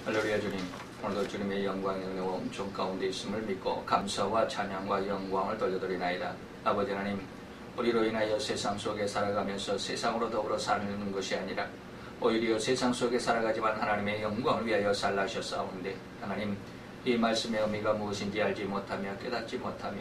할렐루야. 주님, 오늘도 주님의 영광의 은혜와 은총 가운데 있음을 믿고 감사와 찬양과 영광을 돌려드리나이다. 아버지 하나님, 우리로 인하여 세상 속에 살아가면서 세상으로 더불어 사는 것이 아니라 오히려 세상 속에 살아가지만 하나님의 영광을 위하여 살라하셨사오는데, 하나님, 이 말씀의 의미가 무엇인지 알지 못하며 깨닫지 못하며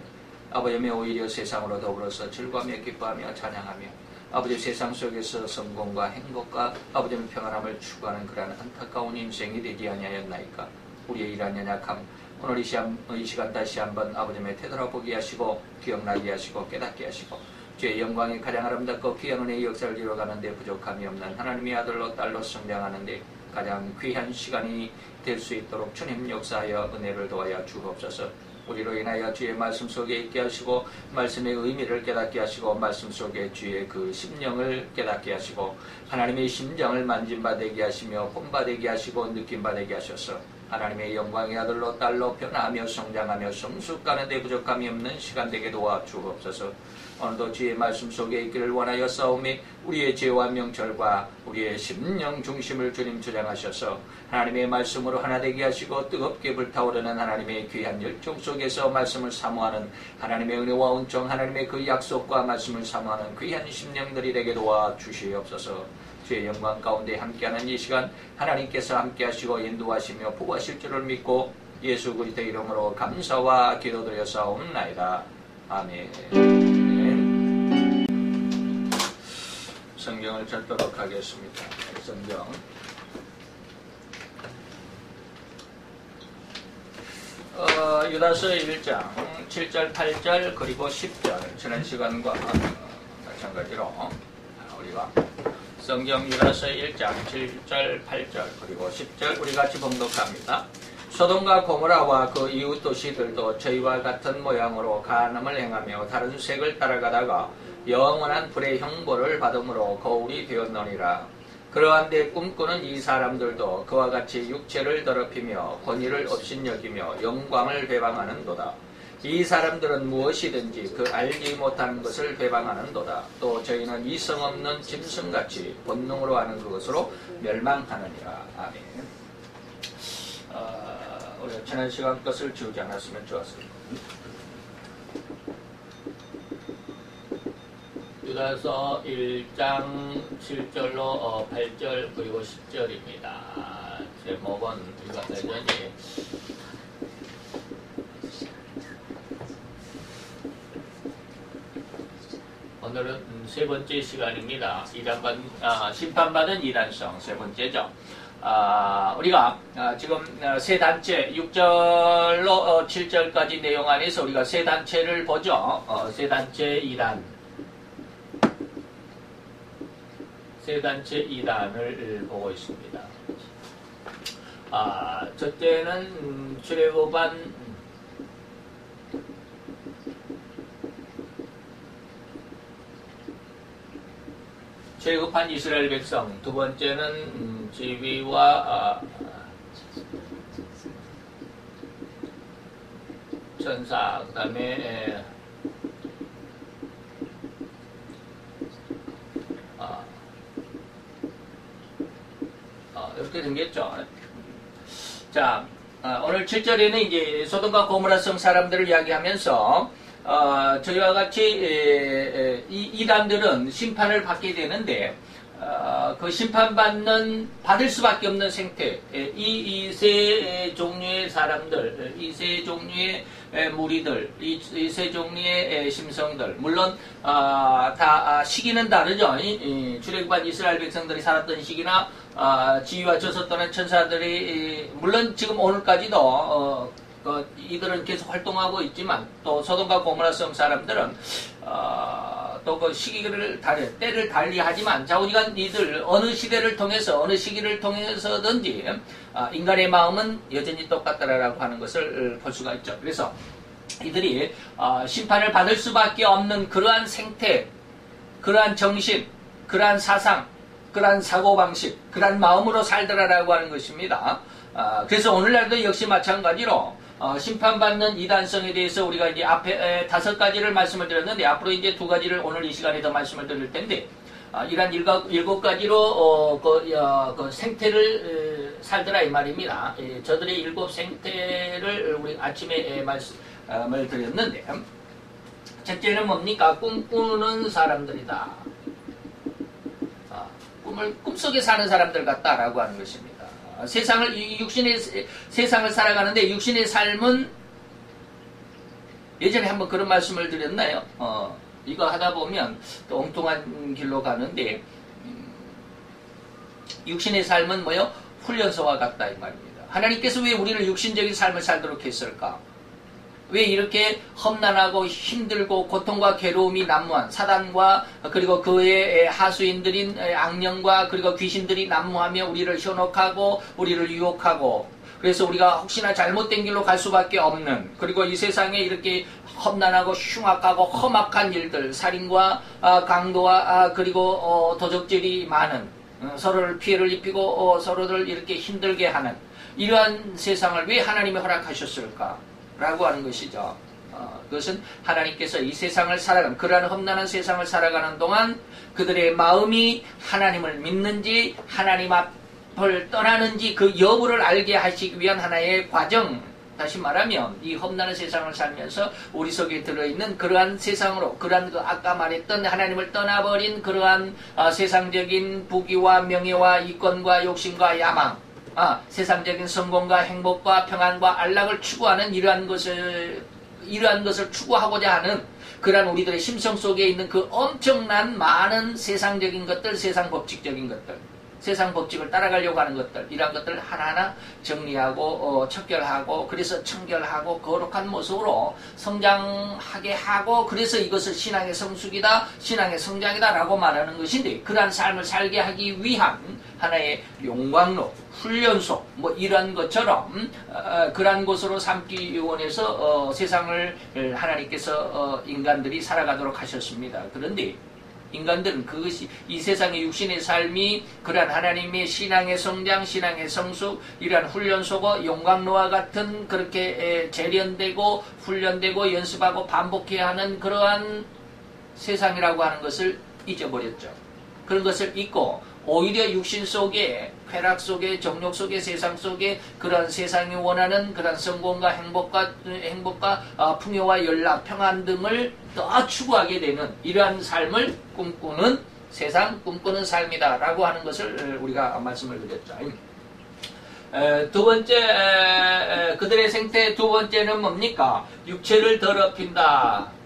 아버지의 오히려 세상으로 더불어서 즐거워하며 기뻐하며 찬양하며 아버지 세상 속에서 성공과 행복과 아버지의 평안함을 추구하는 그러한 안타까운 인생이 되지 아니하였나이까. 우리의 이러한 연약함, 오늘 이 시간 다시 한번 아버지의 되돌아보게 하시고 기억나게 하시고 깨닫게 하시고 주의 영광이 가장 아름답고 귀한 은혜의 역사를 이루어가는데 부족함이 없는 하나님의 아들로 딸로 성장하는데 가장 귀한 시간이 될 수 있도록 주님 역사하여 은혜를 도와야 주옵소서. 우리로 인하여 주의 말씀 속에 있게 하시고 말씀의 의미를 깨닫게 하시고 말씀 속에 주의 그 심령을 깨닫게 하시고 하나님의 심정을 만진바되게 하시며 본바되게 하시고 느낌바되게 하셔서 하나님의 영광의 아들로 딸로 변화하며 성장하며 성숙하는데 부족함이 없는 시간 되게 도와 주옵소서. 오늘도 주의 말씀 속에 있기를 원하여 싸우며 우리의 죄와 명철과 우리의 심령 중심을 주님 주장하셔서 하나님의 말씀으로 하나 되게 하시고 뜨겁게 불타오르는 하나님의 귀한 열정 속에서 말씀을 사모하는 하나님의 은혜와 은총, 하나님의 그 약속과 말씀을 사모하는 귀한 심령들이 되게 도와 주시옵소서. 주의 영광 가운데 함께하는 이 시간 하나님께서 함께하시고 인도하시며 보호하실 줄을 믿고 예수 그리스도의 이름으로 감사와 기도드려 싸움나이다. 아멘. 성경을 찾도록 하겠습니다. 성경 유다서 1장 7절 8절 그리고 10절 지난 시간과 마찬가지로 우리가 성경 유다서 1장 7절 8절 그리고 10절 우리 같이 봉독합니다. 소돔과 고모라와 그 이웃 도시들도 저희와 같은 모양으로 간음을 행하며 다른 색을 따라가다가 영원한 불의 형벌을 받음으로 거울이 되었느니라. 그러한데 꿈꾸는 이 사람들도 그와 같이 육체를 더럽히며 권위를 업신여기며 영광을 배방하는도다. 이 사람들은 무엇이든지 그 알지 못하는 것을 배방하는도다. 또 저희는 이성 없는 짐승같이 본능으로 하는 그것으로 멸망하느니라. 아멘. 우리가 지난 시간 것을 지우지 않았으면 좋았습니다. 유다서 1장 7절로 8절 그리고 10절입니다. 제목은 우리가 여전히 오늘은 세 번째 시간입니다. 심판받은 이단성 세 번째죠. 우리가 지금 세 단체 6절로 7절까지 내용 안에서 우리가 세 단체를 보죠. 세 단체 이단, 세 단체 이단을 보고 있습니다. 첫째는 출애굽한 이스라엘 백성, 두 번째는 지위와 천사, 그 다음에 이렇게 생겼죠. 자, 오늘 7절에는 이제 소돔과 고모라 성 사람들을 이야기하면서 저희와 같이 이단들은 심판을 받게 되는데 그 받을 수밖에 없는 생태, 이 세 종류의 사람들, 이 세 종류의 무리들, 이 세 종류의 심성들, 물론 다 시기는 다르죠. 출애굽한 이스라엘 백성들이 살았던 시기나 지위와 저서 떠난 천사들이 물론 지금 오늘까지도 이들은 계속 활동하고 있지만 또 소돔과 고모라 성 사람들은 또 그 시기를 때를 달리하지만 자우지간 이들 어느 시대를 통해서 어느 시기를 통해서든지 인간의 마음은 여전히 똑같다라고 하는 것을 볼 수가 있죠. 그래서 이들이 심판을 받을 수밖에 없는 그러한 생태, 그러한 정신, 그러한 사상, 그러한 사고방식, 그러한 마음으로 살더라라고 하는 것입니다. 그래서 오늘날도 역시 마찬가지로 심판받는 이단성에 대해서 우리가 이제 앞에 5가지를 말씀을 드렸는데 앞으로 이제 2가지를 오늘 이 시간에 더 말씀을 드릴 텐데 이러한 7가지로 그 생태를 살더라 이 말입니다. 저들의 7 생태를 우리 아침에 말씀을 드렸는데, 첫째는 뭡니까? 꿈꾸는 사람들이다. 꿈속에 사는 사람들 같다라고 하는 것입니다. 육신의 세상을 살아가는데 육신의 삶은 예전에 한번 그런 말씀을 드렸나요? 이거 하다 보면 또 엉뚱한 길로 가는데, 육신의 삶은 뭐요? 훈련소와 같다 이 말입니다. 하나님께서 왜 우리를 육신적인 삶을 살도록 했을까? 왜 이렇게 험난하고 힘들고 고통과 괴로움이 난무한 사단과 그리고 그의 하수인들인 악령과 그리고 귀신들이 난무하며 우리를 현혹하고 우리를 유혹하고, 그래서 우리가 혹시나 잘못된 길로 갈 수밖에 없는, 그리고 이 세상에 이렇게 험난하고 흉악하고 험악한 일들, 살인과 강도와 그리고 도적질이 많은, 서로를 피해를 입히고 서로를 이렇게 힘들게 하는 이러한 세상을 왜 하나님이 허락하셨을까? 라고 하는 것이죠. 그것은 하나님께서 이 세상을 살아가는, 그러한 험난한 세상을 살아가는 동안 그들의 마음이 하나님을 믿는지 하나님 앞을 떠나는지 그 여부를 알게 하시기 위한 하나의 과정. 다시 말하면 이 험난한 세상을 살면서 우리 속에 들어있는 그러한 세상으로, 그러한 아까 말했던 하나님을 떠나버린 그러한 세상적인 부귀와 명예와 이권과 욕심과 야망, 세상적인 성공과 행복과 평안과 안락을 추구하는 이러한 것을 추구하고자 하는 그러한 우리들의 심성 속에 있는 그 엄청난 많은 세상적인 것들, 세상 법칙적인 것들, 세상 법칙을 따라가려고 하는 것들, 이러한 것들을 하나하나 정리하고 척결하고, 그래서 청결하고 거룩한 모습으로 성장하게 하고, 그래서 이것을 신앙의 성숙이다, 신앙의 성장이다 라고 말하는 것인데, 그러한 삶을 살게 하기 위한 하나의 용광로, 훈련소, 뭐 이런 것처럼 그러한 곳으로 삼기 원해서 세상을 하나님께서 인간들이 살아가도록 하셨습니다. 그런데 인간들은 그것이, 이 세상의 육신의 삶이 그러한 하나님의 신앙의 성장, 신앙의 성숙, 이러한 훈련소고 용광로와 같은 그렇게 재련되고 훈련되고 연습하고 반복해야 하는 그러한 세상이라고 하는 것을 잊어버렸죠. 그런 것을 잊고 오히려 육신 속에, 쾌락 속에, 정욕 속에, 세상 속에 그런 세상이 원하는 그런 성공과 행복과 풍요와 연락, 평안 등을 더 추구하게 되는 이러한 삶을 꿈꾸는 세상, 꿈꾸는 삶이다 라고 하는 것을 우리가 말씀을 드렸죠. 두 번째, 그들의 생태 두 번째는 뭡니까? 육체를 더럽힌다.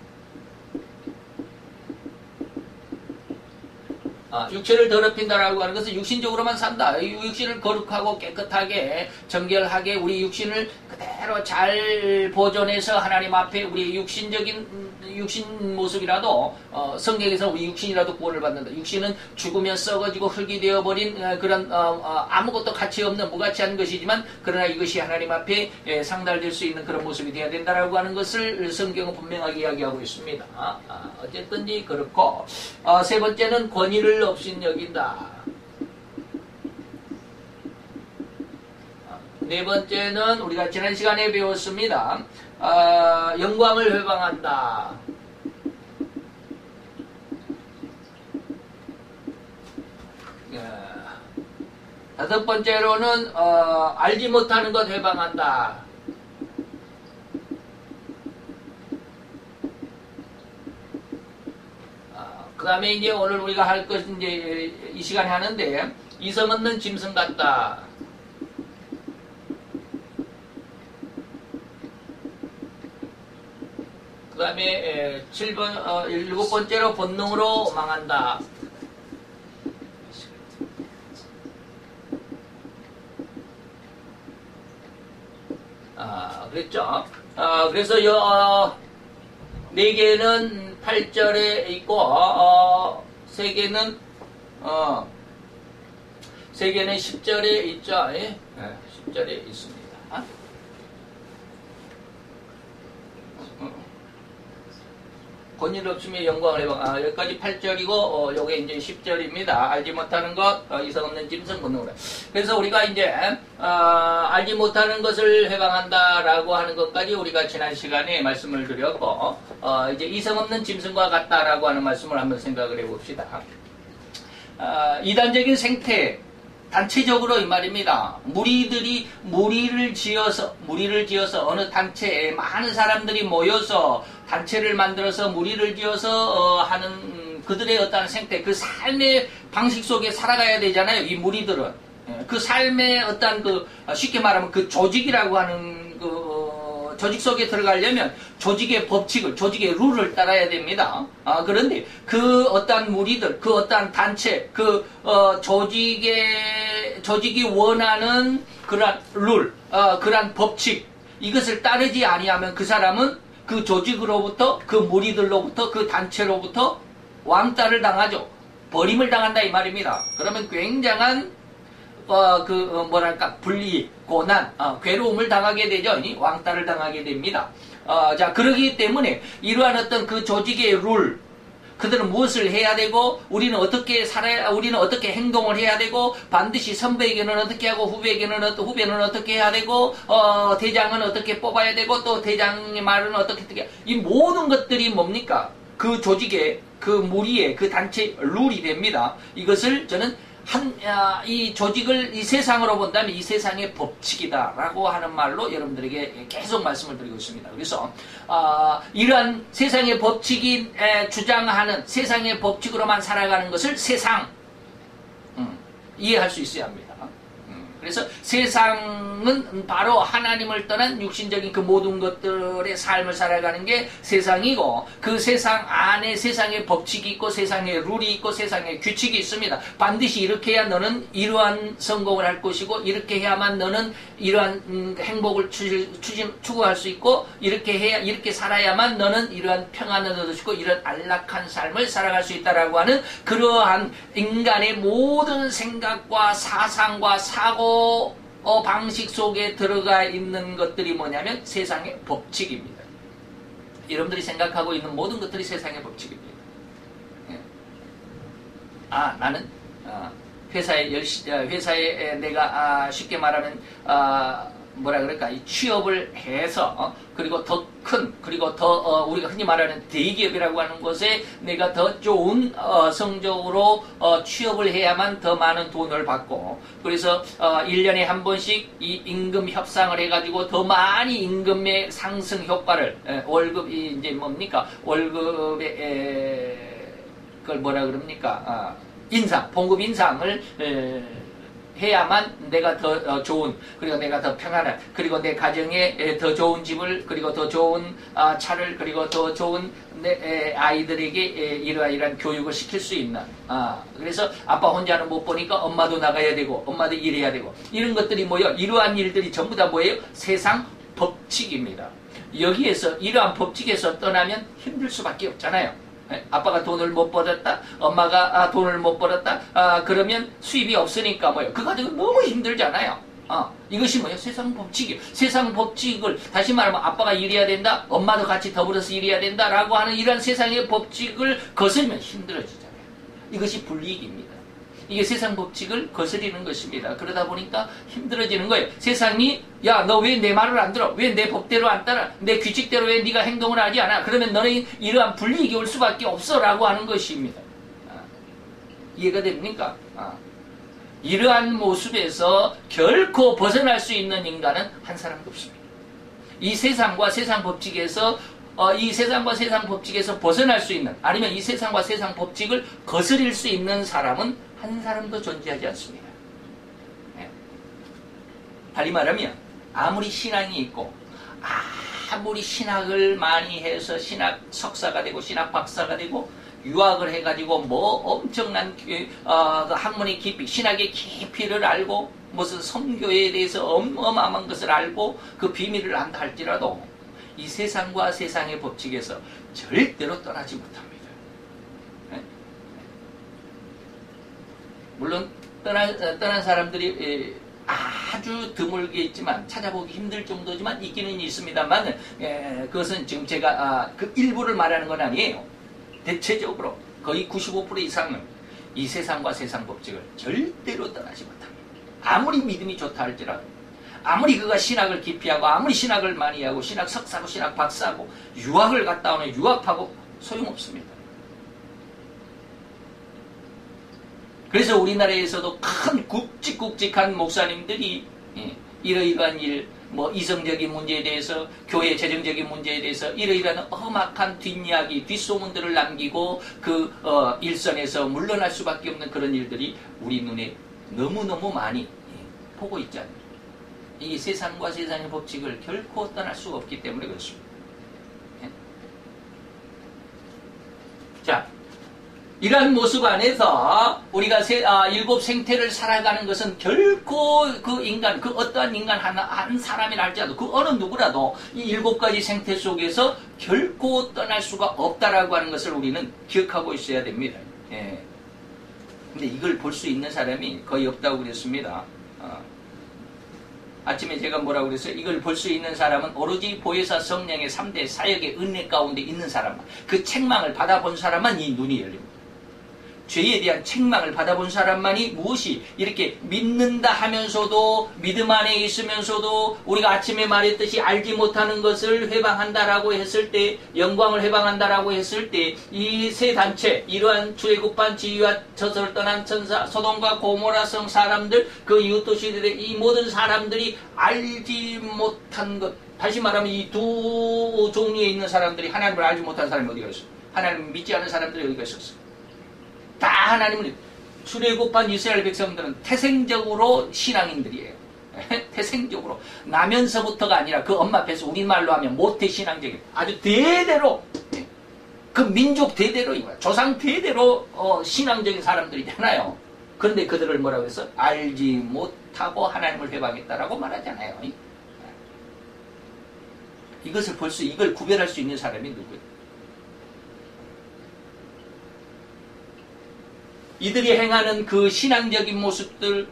육체를 더럽힌다라고 하는 것은 육신적으로만 산다. 육신을 거룩하고 깨끗하게 정결하게 우리 육신을 그대로 잘 보존해서 하나님 앞에 우리 육신 모습이라도 성경에서 우리 육신이라도 구원을 받는다. 육신은 죽으면 썩어지고 흙이 되어버린 그런 아무것도 가치 없는 무가치한 것이지만, 그러나 이것이 하나님 앞에 상달될 수 있는 그런 모습이 되어야 된다라고 하는 것을 성경은 분명하게 이야기하고 있습니다. 어쨌든지 그렇고, 세 번째는 권위를 업신여긴다. 네 번째는 우리가 지난 시간에 배웠습니다. 영광을 회방한다. 다섯 번째로는 알지 못하는 것 회방한다. 그 다음에 이제 오늘 우리가 할 것, 이제 이 시간에 하는데, 이성 없는 짐승 같다. 그 다음에 7번째로 본능으로 망한다. 그랬죠. 그래서 네 개는 8절에 있고, 세 개는 10절에 있죠. 10절에 있습니다. 권위를 없으며 영광을 해방. 여기까지 8절이고, 요게 이제 10절입니다. 알지 못하는 것, 이성 없는 짐승 본능으로. 그래서 우리가 이제, 알지 못하는 것을 해방한다라고 하는 것까지 우리가 지난 시간에 말씀을 드렸고, 이제 이성 없는 짐승과 같다라고 하는 말씀을 한번 생각을 해봅시다. 이단적인 생태, 단체적으로 이 말입니다. 무리들이 무리를 지어서 어느 단체에 많은 사람들이 모여서 단체를 만들어서 무리를 지어서 하는 그들의 어떤 생태, 그 삶의 방식 속에 살아가야 되잖아요. 이 무리들은 그 삶의 어떤 쉽게 말하면 그 조직이라고 하는 조직 속에 들어가려면 조직의 법칙을, 조직의 룰을 따라야 됩니다. 그런데 그 어떤 무리들, 그 어떤 단체, 조직이 원하는 그러한 룰, 그러한 법칙, 이것을 따르지 아니하면 그 사람은 그 조직으로부터, 그 무리들로부터, 그 단체로부터 왕따를 당하죠. 버림을 당한다 이 말입니다. 그러면 굉장한 불리, 고난, 괴로움을 당하게 되죠. 왕따를 당하게 됩니다. 자, 그러기 때문에 이러한 어떤 그 조직의 룰, 그들은 무엇을 해야 되고, 우리는 어떻게 살아야, 우리는 어떻게 행동을 해야 되고, 반드시 선배에게는 어떻게 하고, 후배는 어떻게 해야 되고, 대장은 어떻게 뽑아야 되고, 또 대장의 말은 어떻게, 이 모든 것들이 뭡니까? 그 조직의, 그 무리의, 그 단체의 룰이 됩니다. 이것을 저는 이 조직을 이 세상으로 본다면 이 세상의 법칙이다라고 하는 말로 여러분들에게 계속 말씀을 드리고 있습니다. 그래서 이러한 세상의 법칙이 주장하는 세상의 법칙으로만 살아가는 것을 세상 이해할 수 있어야 합니다. 그래서 세상은 바로 하나님을 떠난 육신적인 그 모든 것들의 삶을 살아가는 게 세상이고, 그 세상 안에 세상의 법칙이 있고 세상의 룰이 있고 세상의 규칙이 있습니다. 반드시 이렇게 해야 너는 이러한 성공을 할 것이고, 이렇게 해야만 너는 이러한 행복을 추구할 수 있고, 이렇게 살아야만 너는 이러한 평안을 얻을 수 있고 이런 안락한 삶을 살아갈 수 있다라고 하는 그러한 인간의 모든 생각과 사상과 사고 방식 속에 들어가 있는 것들이 뭐냐면 세상의 법칙입니다. 여러분들이 생각하고 있는 모든 것들이 세상의 법칙입니다. 나는 회사에 내가 쉽게 말하면 이 취업을 해서 그리고 더 큰, 그리고 더 우리가 흔히 말하는 대기업이라고 하는 곳에 내가 더 좋은 성적으로 취업을 해야만 더 많은 돈을 받고, 그래서 1년에 한 번씩 이 임금 협상을 해가지고 더 많이 임금의 상승 효과를, 월급이 이제 뭡니까? 월급의 그걸 뭐라 그럽니까? 봉급 인상을 해야만 내가 더 좋은, 그리고 내가 더 평안한, 그리고 내 가정에 더 좋은 집을, 그리고 더 좋은 차를, 그리고 더 좋은 내 아이들에게 이러한 교육을 시킬 수 있는. 그래서 아빠 혼자는 못 보니까 엄마도 나가야 되고, 엄마도 일해야 되고, 이런 것들이 이러한 일들이 전부 다 뭐예요? 세상 법칙입니다. 여기에서, 이러한 법칙에서 떠나면 힘들 수밖에 없잖아요. 아빠가 돈을 못 벌었다, 엄마가 돈을 못 벌었다, 그러면 수입이 없으니까 그 가족은 너무 힘들잖아요. 이것이 세상 법칙이에요. 세상 법칙을, 다시 말하면 아빠가 일해야 된다, 엄마도 같이 더불어서 일해야 된다라고 하는 이런 세상의 법칙을 거슬면 힘들어지잖아요. 이것이 불이익입니다. 이게 세상 법칙을 거스리는 것입니다. 그러다 보니까 힘들어지는 거예요. 세상이 야, 너 왜 내 말을 안 들어? 왜 내 법대로 안 따라? 내 규칙대로 왜 네가 행동을 하지 않아? 그러면 너는 이러한 불이익이 올 수밖에 없어 라고 하는 것입니다. 이해가 됩니까? 이러한 모습에서 결코 벗어날 수 있는 인간은 한 사람도 없습니다. 이 세상과 세상 법칙에서 벗어날 수 있는, 아니면 이 세상과 세상 법칙을 거스릴 수 있는 사람은 한 사람도 존재하지 않습니다. 달리 말하면 아무리 신앙이 있고 아무리 신학을 많이 해서 신학 석사가 되고 신학 박사가 되고 유학을 해가지고 엄청난 학문의 깊이, 신학의 깊이를 알고 무슨 선교에 대해서 어마어마한 것을 알고 그 비밀을 안다 할지라도 이 세상과 세상의 법칙에서 절대로 떠나지 못합니다. 물론 떠난 사람들이 아주 드물게 있지만, 찾아보기 힘들 정도지만 있기는 있습니다만, 그것은 지금 제가 그 일부를 말하는 건 아니에요. 대체적으로 거의 95% 이상은 이 세상과 세상 법칙을 절대로 떠나지 못합니다. 아무리 믿음이 좋다 할지라도, 아무리 그가 신학을 깊이 하고, 아무리 신학을 많이 하고, 신학 석사고 신학 박사고 유학을 갔다 오는 유학하고 소용없습니다. 그래서 우리나라에서도 큰 굵직굵직한 목사님들이 이러이러한 일, 뭐 이성적인 문제에 대해서, 교회 재정적인 문제에 대해서 이러이러한 험악한 뒷이야기, 뒷소문들을 남기고 그 일선에서 물러날 수밖에 없는 그런 일들이 우리 눈에 너무너무 많이 보고 있지 않습니까? 이 세상과 세상의 법칙을 결코 떠날 수가 없기 때문에 그렇습니다. 자, 이러한 모습 안에서 우리가 일곱 생태를 살아가는 것은 결코 그 인간, 그 어떠한 인간 한 사람이라 할지라도 그 어느 누구라도 이 일곱 가지 생태 속에서 결코 떠날 수가 없다라고 하는 것을 우리는 기억하고 있어야 됩니다. 예. 근데 이걸 볼 수 있는 사람이 거의 없다고 그랬습니다. 아침에 제가 뭐라고 그랬어요? 이걸 볼 수 있는 사람은 오로지 보혜사 성령의 3대 사역의 은혜 가운데 있는 사람만, 그 책망을 받아본 사람만 이 눈이 열립니다. 죄에 대한 책망을 받아본 사람만이 무엇이 이렇게 믿는다 하면서도 믿음 안에 있으면서도 우리가 아침에 말했듯이 알지 못하는 것을 회방한다라고 했을 때, 영광을 회방한다라고 했을 때 이 세 단체, 이러한 출애굽한 지위와 저서를 떠난 천사, 소돔과 고모라 성 사람들, 그 이웃 도시들의 이 모든 사람들이 알지 못한 것, 다시 말하면 이 두 종류에 있는 사람들이 하나님을 알지 못한 사람이 어디가 있어? 하나님을 믿지 않은 사람들이 어디가 있었어? 다 하나님을, 출애굽한 이스라엘 백성들은 태생적으로 신앙인들이에요. 태생적으로. 나면서부터가 아니라 그 엄마 앞에서 우리말로 하면 모태신앙적인, 아주 대대로, 그 민족 대대로, 조상 대대로 신앙적인 사람들이잖아요. 그런데 그들을 뭐라고 해서? 알지 못하고 하나님을 회방했다라고 말하잖아요. 이것을 이걸 구별할 수 있는 사람이 누구예요? 이들이 행하는 그 신앙적인 모습들,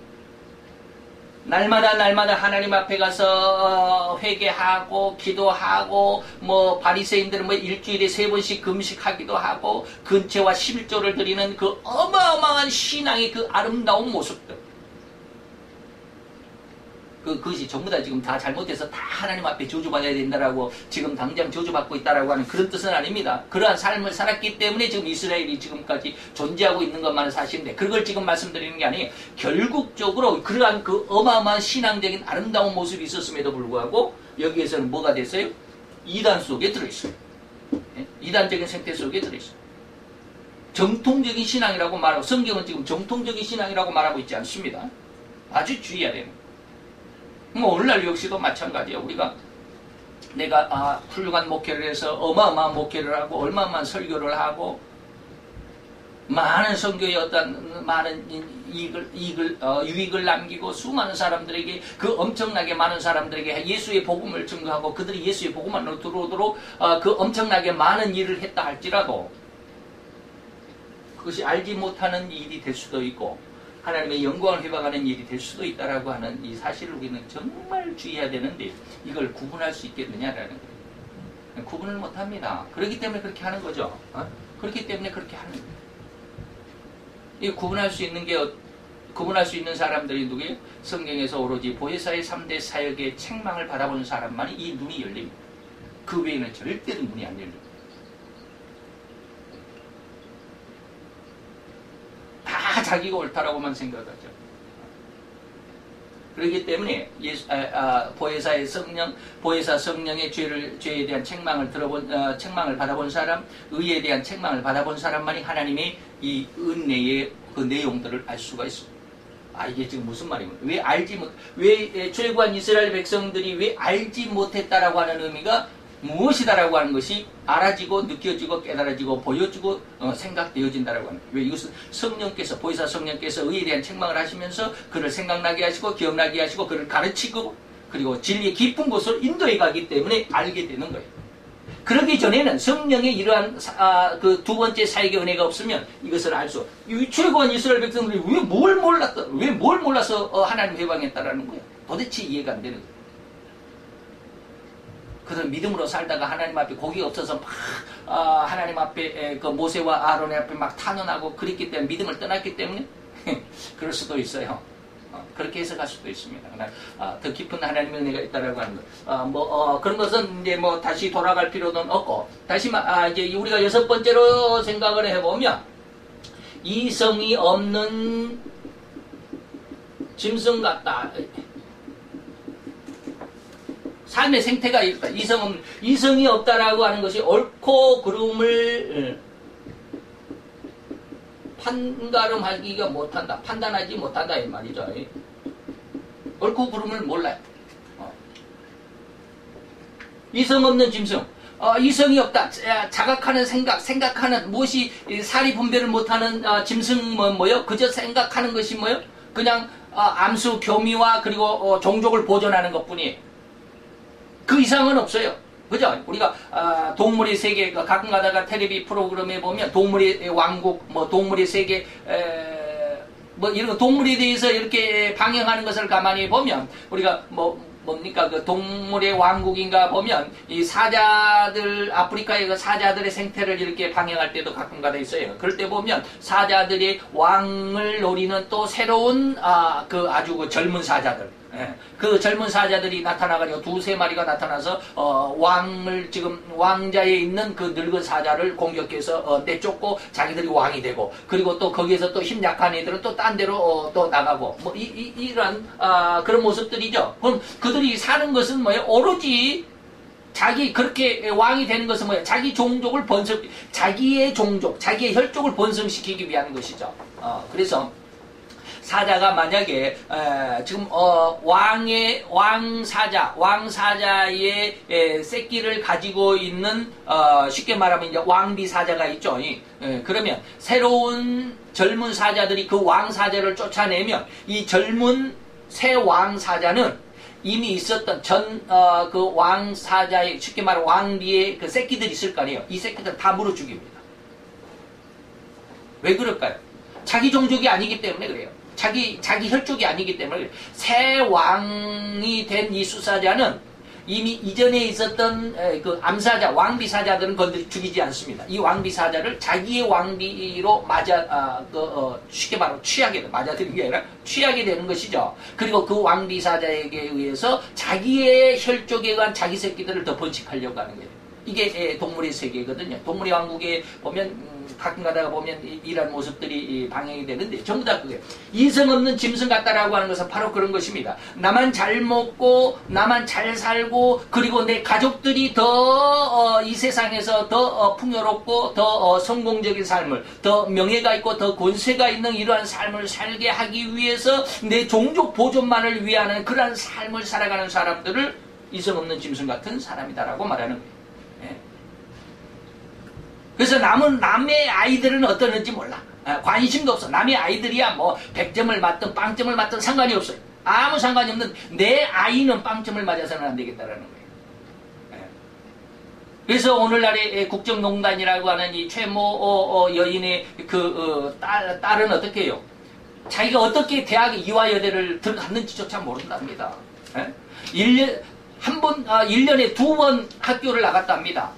날마다 하나님 앞에 가서 회개하고 기도하고, 뭐 바리새인들은 뭐 일주일에 3번씩 금식하기도 하고 근체와 11조를 드리는 그 어마어마한 신앙의 그 아름다운 모습들, 그것이 전부 다 지금 다 잘못해서 다 하나님 앞에 저주받아야 된다라고, 지금 당장 저주받고 있다라고 하는 그런 뜻은 아닙니다. 그러한 삶을 살았기 때문에 지금 이스라엘이 지금까지 존재하고 있는 것만은 사실인데, 그걸 지금 말씀드리는 게 아니에요. 결국적으로 그러한 그 어마어마한 신앙적인 아름다운 모습이 있었음에도 불구하고 여기에서는 뭐가 됐어요? 이단 속에 들어있어요. 이단적인 생태 속에 들어있어요. 정통적인 신앙이라고 말하고, 성경은 지금 정통적인 신앙이라고 말하고 있지 않습니다. 아주 주의해야 됩니다. 뭐 오늘날 역시도 마찬가지예요. 내가 훌륭한 목회를 해서 어마어마한 목회를 하고 얼마만 설교를 하고 많은 선교의 어떤 많은 유익을 남기고 수많은 사람들에게, 그 엄청나게 많은 사람들에게 예수의 복음을 증거하고 그들이 예수의 복음 안으로 들어오도록 그 엄청나게 많은 일을 했다 할지라도 그것이 알지 못하는 일이 될 수도 있고 하나님의 영광을 회방하는 일이 될 수도 있다라고 하는 이 사실을 우리는 정말 주의해야 되는데, 이걸 구분할 수 있겠느냐라는 거예요. 구분을 못합니다. 그렇기 때문에 그렇게 하는 거죠. 그렇기 때문에 그렇게 하는 거예요. 이 구분할 수 있는 사람들이 누구예요? 성경에서 오로지 보혜사의 3대 사역의 책망을 받아보는 사람만이 이 눈이 열립니다. 그 외에는 절대로 눈이 안 열립니다. 다 자기가 옳다라고만 생각하죠. 그렇기 때문에 보혜사의 성령, 보혜사 성령의 죄에 대한 책망을 받아본 사람, 의에 대한 책망을 받아본 사람만이 하나님의 이 은혜의 그 내용들을 알 수가 있습니다. 이게 지금 무슨 말이고? 왜 출애굽한 이스라엘 백성들이 왜 알지 못했다라고 하는 의미가 무엇이다라고 하는 것이 알아지고 느껴지고 깨달아지고 보여지고 생각되어진다라고 하는 거예요. 왜? 이것은 성령께서, 보혜사 성령께서 의에 대한 책망을 하시면서 그를 생각나게 하시고 기억나게 하시고 그를 가르치고 그리고 진리의 깊은 곳을 인도해 가기 때문에 알게 되는 거예요. 그러기 전에는 성령의 이러한 그 두 번째 사역의 은혜가 없으면 이것을 알 수, 출애굽한 이스라엘 백성들이 왜 뭘 몰라서 하나님 회방했다라는 거예요. 도대체 이해가 안 되는 거예요. 그들은 믿음으로 살다가 하나님 앞에 복이 없어서 막 하나님 앞에 그 모세와 아론의 앞에 막 탄원하고 그랬기 때문에, 믿음을 떠났기 때문에 그럴 수도 있어요. 그렇게 해석할 수도 있습니다. 더 깊은 하나님의 은혜가 있다라고 하는 것. 그런 것은 이제 뭐 다시 돌아갈 필요는 없고, 다시 이제 우리가 6번째로 생각을 해보면, 이성이 없는 짐승 같다. 삶의 생태가 있다. 이성이 없다라고 하는 것이 옳고 그름을 판가름하기가 못한다. 판단하지 못한다 이 말이죠. 옳고 그름을 몰라요. 이성 없는 짐승. 이성이 없다. 자각하는 생각하는 무엇이 사리 분별을 못하는 짐승 뭐요? 그저 생각하는 것이 뭐요? 그냥 암수 교미와 그리고 종족을 보존하는 것뿐이에요. 그 이상은 없어요. 그죠? 우리가 동물의 세계 가끔 가다가 텔레비 프로그램에 보면 동물의 왕국, 뭐 동물의 세계 뭐 이런 동물에 대해서 이렇게 방영하는 것을 가만히 보면 우리가 뭡니까 그 동물의 왕국인가 보면 이 사자들 아프리카의 그 사자들의 생태를 이렇게 방영할 때도 가끔가다 있어요. 그럴 때 보면 사자들이 왕을 노리는 또 새로운 아주 그 젊은 사자들. 그 젊은 사자들이 나타나가지고 두세 마리가 나타나서 지금 왕자에 있는 그 늙은 사자를 공격해서 내쫓고 자기들이 왕이 되고 그리고 또 거기에서 또 힘 약한 애들은 또 딴 데로 또 나가고 뭐 이런 그런 모습들이죠. 그럼 그들이 사는 것은 뭐예요? 오로지 자기 그렇게 왕이 되는 것은 뭐예요? 자기 종족을 자기의 종족, 자기의 혈족을 번성시키기 위한 것이죠. 그래서 사자가 만약에 지금 왕사자의 새끼를 가지고 있는 쉽게 말하면 이제 왕비 사자가 있죠. 그러면 새로운 젊은 사자들이 그 왕사자를 쫓아내면 이 젊은 새 왕사자는 이미 있었던 그 왕사자의 쉽게 말하면 왕비의 그 새끼들이 있을 거 아니에요. 이 새끼들 다 물어 죽입니다. 왜 그럴까요? 자기 종족이 아니기 때문에 그래요. 자기 혈족이 아니기 때문에 새 왕이 된 이 수사자는 이미 이전에 있었던 그 암사자, 왕비사자들은 죽이지 않습니다. 이 왕비사자를 자기의 왕비로 쉽게 말하면 맞아들이는 게 아니라 취하게 되는 것이죠. 그리고 그 왕비사자에게 의해서 자기의 혈족에 관한 자기 새끼들을 더 번식하려고 하는 거예요. 이게 동물의 세계거든요. 동물의 왕국에 보면 가끔 가다가 보면 이런 모습들이 방영이 되는데 전부 다 그게 이성 없는 짐승 같다라고 하는 것은 바로 그런 것입니다. 나만 잘 먹고 나만 잘 살고 그리고 내 가족들이 더 이 세상에서 더 풍요롭고 더 성공적인 삶을 더 명예가 있고 더 권세가 있는 이러한 삶을 살게 하기 위해서 내 종족 보존만을 위하는 그러한 삶을 살아가는 사람들을 이성 없는 짐승 같은 사람이다라고 말하는 거예요. 그래서 남의 아이들은 어떠는지 몰라. 관심도 없어. 남의 아이들이야 뭐 100점을 맞든 빵점을 맞든 상관이 없어요. 아무 상관이 없는 내 아이는 빵점을 맞아서는 안 되겠다라는 거예요. 그래서 오늘날의 국정농단이라고 하는 이 최모 여인의 딸은 어떻게 해요? 자기가 어떻게 대학 이화여대를 들어갔는지조차 모른답니다. 1년에 2번 학교를 나갔답니다.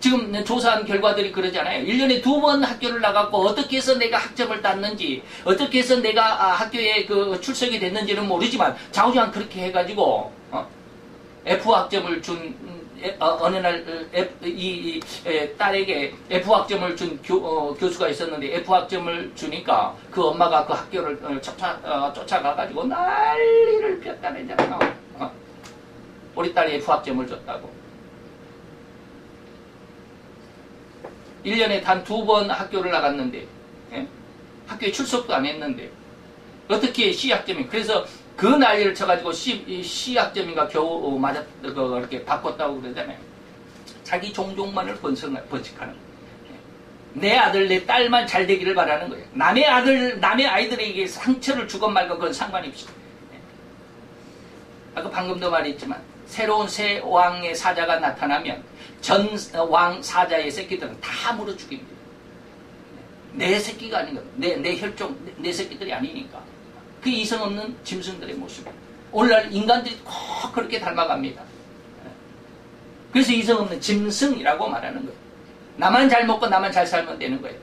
지금 조사한 결과들이 그러잖아요. 1년에 2번 학교를 나갔고 어떻게 해서 내가 학점을 땄는지 어떻게 해서 내가 학교에 출석이 됐는지는 모르지만 좌우지간 그렇게 해가지고 F학점을 준 어느 날 이 딸에게 F학점을 준 교수가 있었는데 F학점을 주니까 그 엄마가 그 학교를 쫓아가가지고 난리를 폈다네잖아요. 우리 딸이 F학점을 줬다고. 1년에 단 2번 학교를 나갔는데 학교에 출석도 안 했는데 어떻게 C학점이 그래서 그 난리를 쳐가지고 C학점인가 겨우 이렇게 바꿨다고 그러잖아요. 자기 종족만을 번식하는 내 아들 내 딸만 잘 되기를 바라는 거예요. 남의 아이들에게 상처를 주건 말건 그건 상관이 없어요. 아까 방금도 말했지만 새로운 새 왕의 사자가 나타나면 전 왕 사자의 새끼들은 다 물어 죽입니다. 내 새끼가 아닌 것, 내 혈족, 내 새끼들이 아니니까. 그 이성 없는 짐승들의 모습. 오늘날 인간들이 꼭 그렇게 닮아갑니다. 그래서 이성 없는 짐승이라고 말하는 거예요. 나만 잘 먹고 나만 잘 살면 되는 거예요.